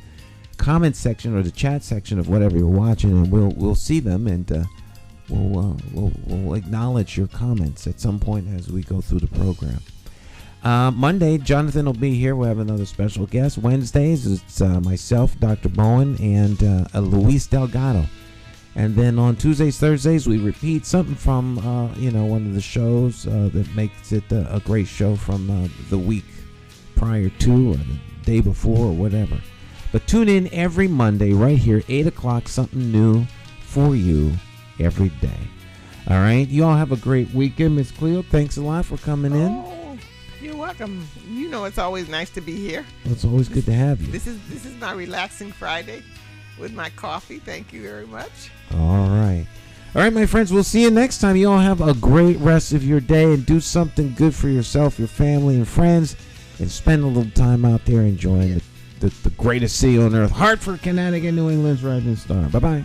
C: comment section or the chat section of whatever you're watching, and we'll see them, and we'll acknowledge your comments at some point as we go through the program. Monday, Jonathan will be here. We'll have another special guest. Wednesdays, it's myself, Dr. Bowen, and Luis Delgado. And then on Tuesdays, Thursdays, we repeat something from, one of the shows that makes it a great show from the week prior to or the day before or whatever. But tune in every Monday right here, 8 o'clock, something new for you every day. All right? You all have a great weekend. Miss Cleo, thanks a lot for coming in.
D: Oh, you're welcome. It's always nice to be here.
C: It's always good to have you.
D: This is my relaxing Friday with my coffee. Thank you very much.
C: All right, my friends. We'll see you next time. You all have a great rest of your day and do something good for yourself, your family, and friends, and spend a little time out there enjoying the greatest city on earth, Hartford, Connecticut, New England's rising star. Bye-bye.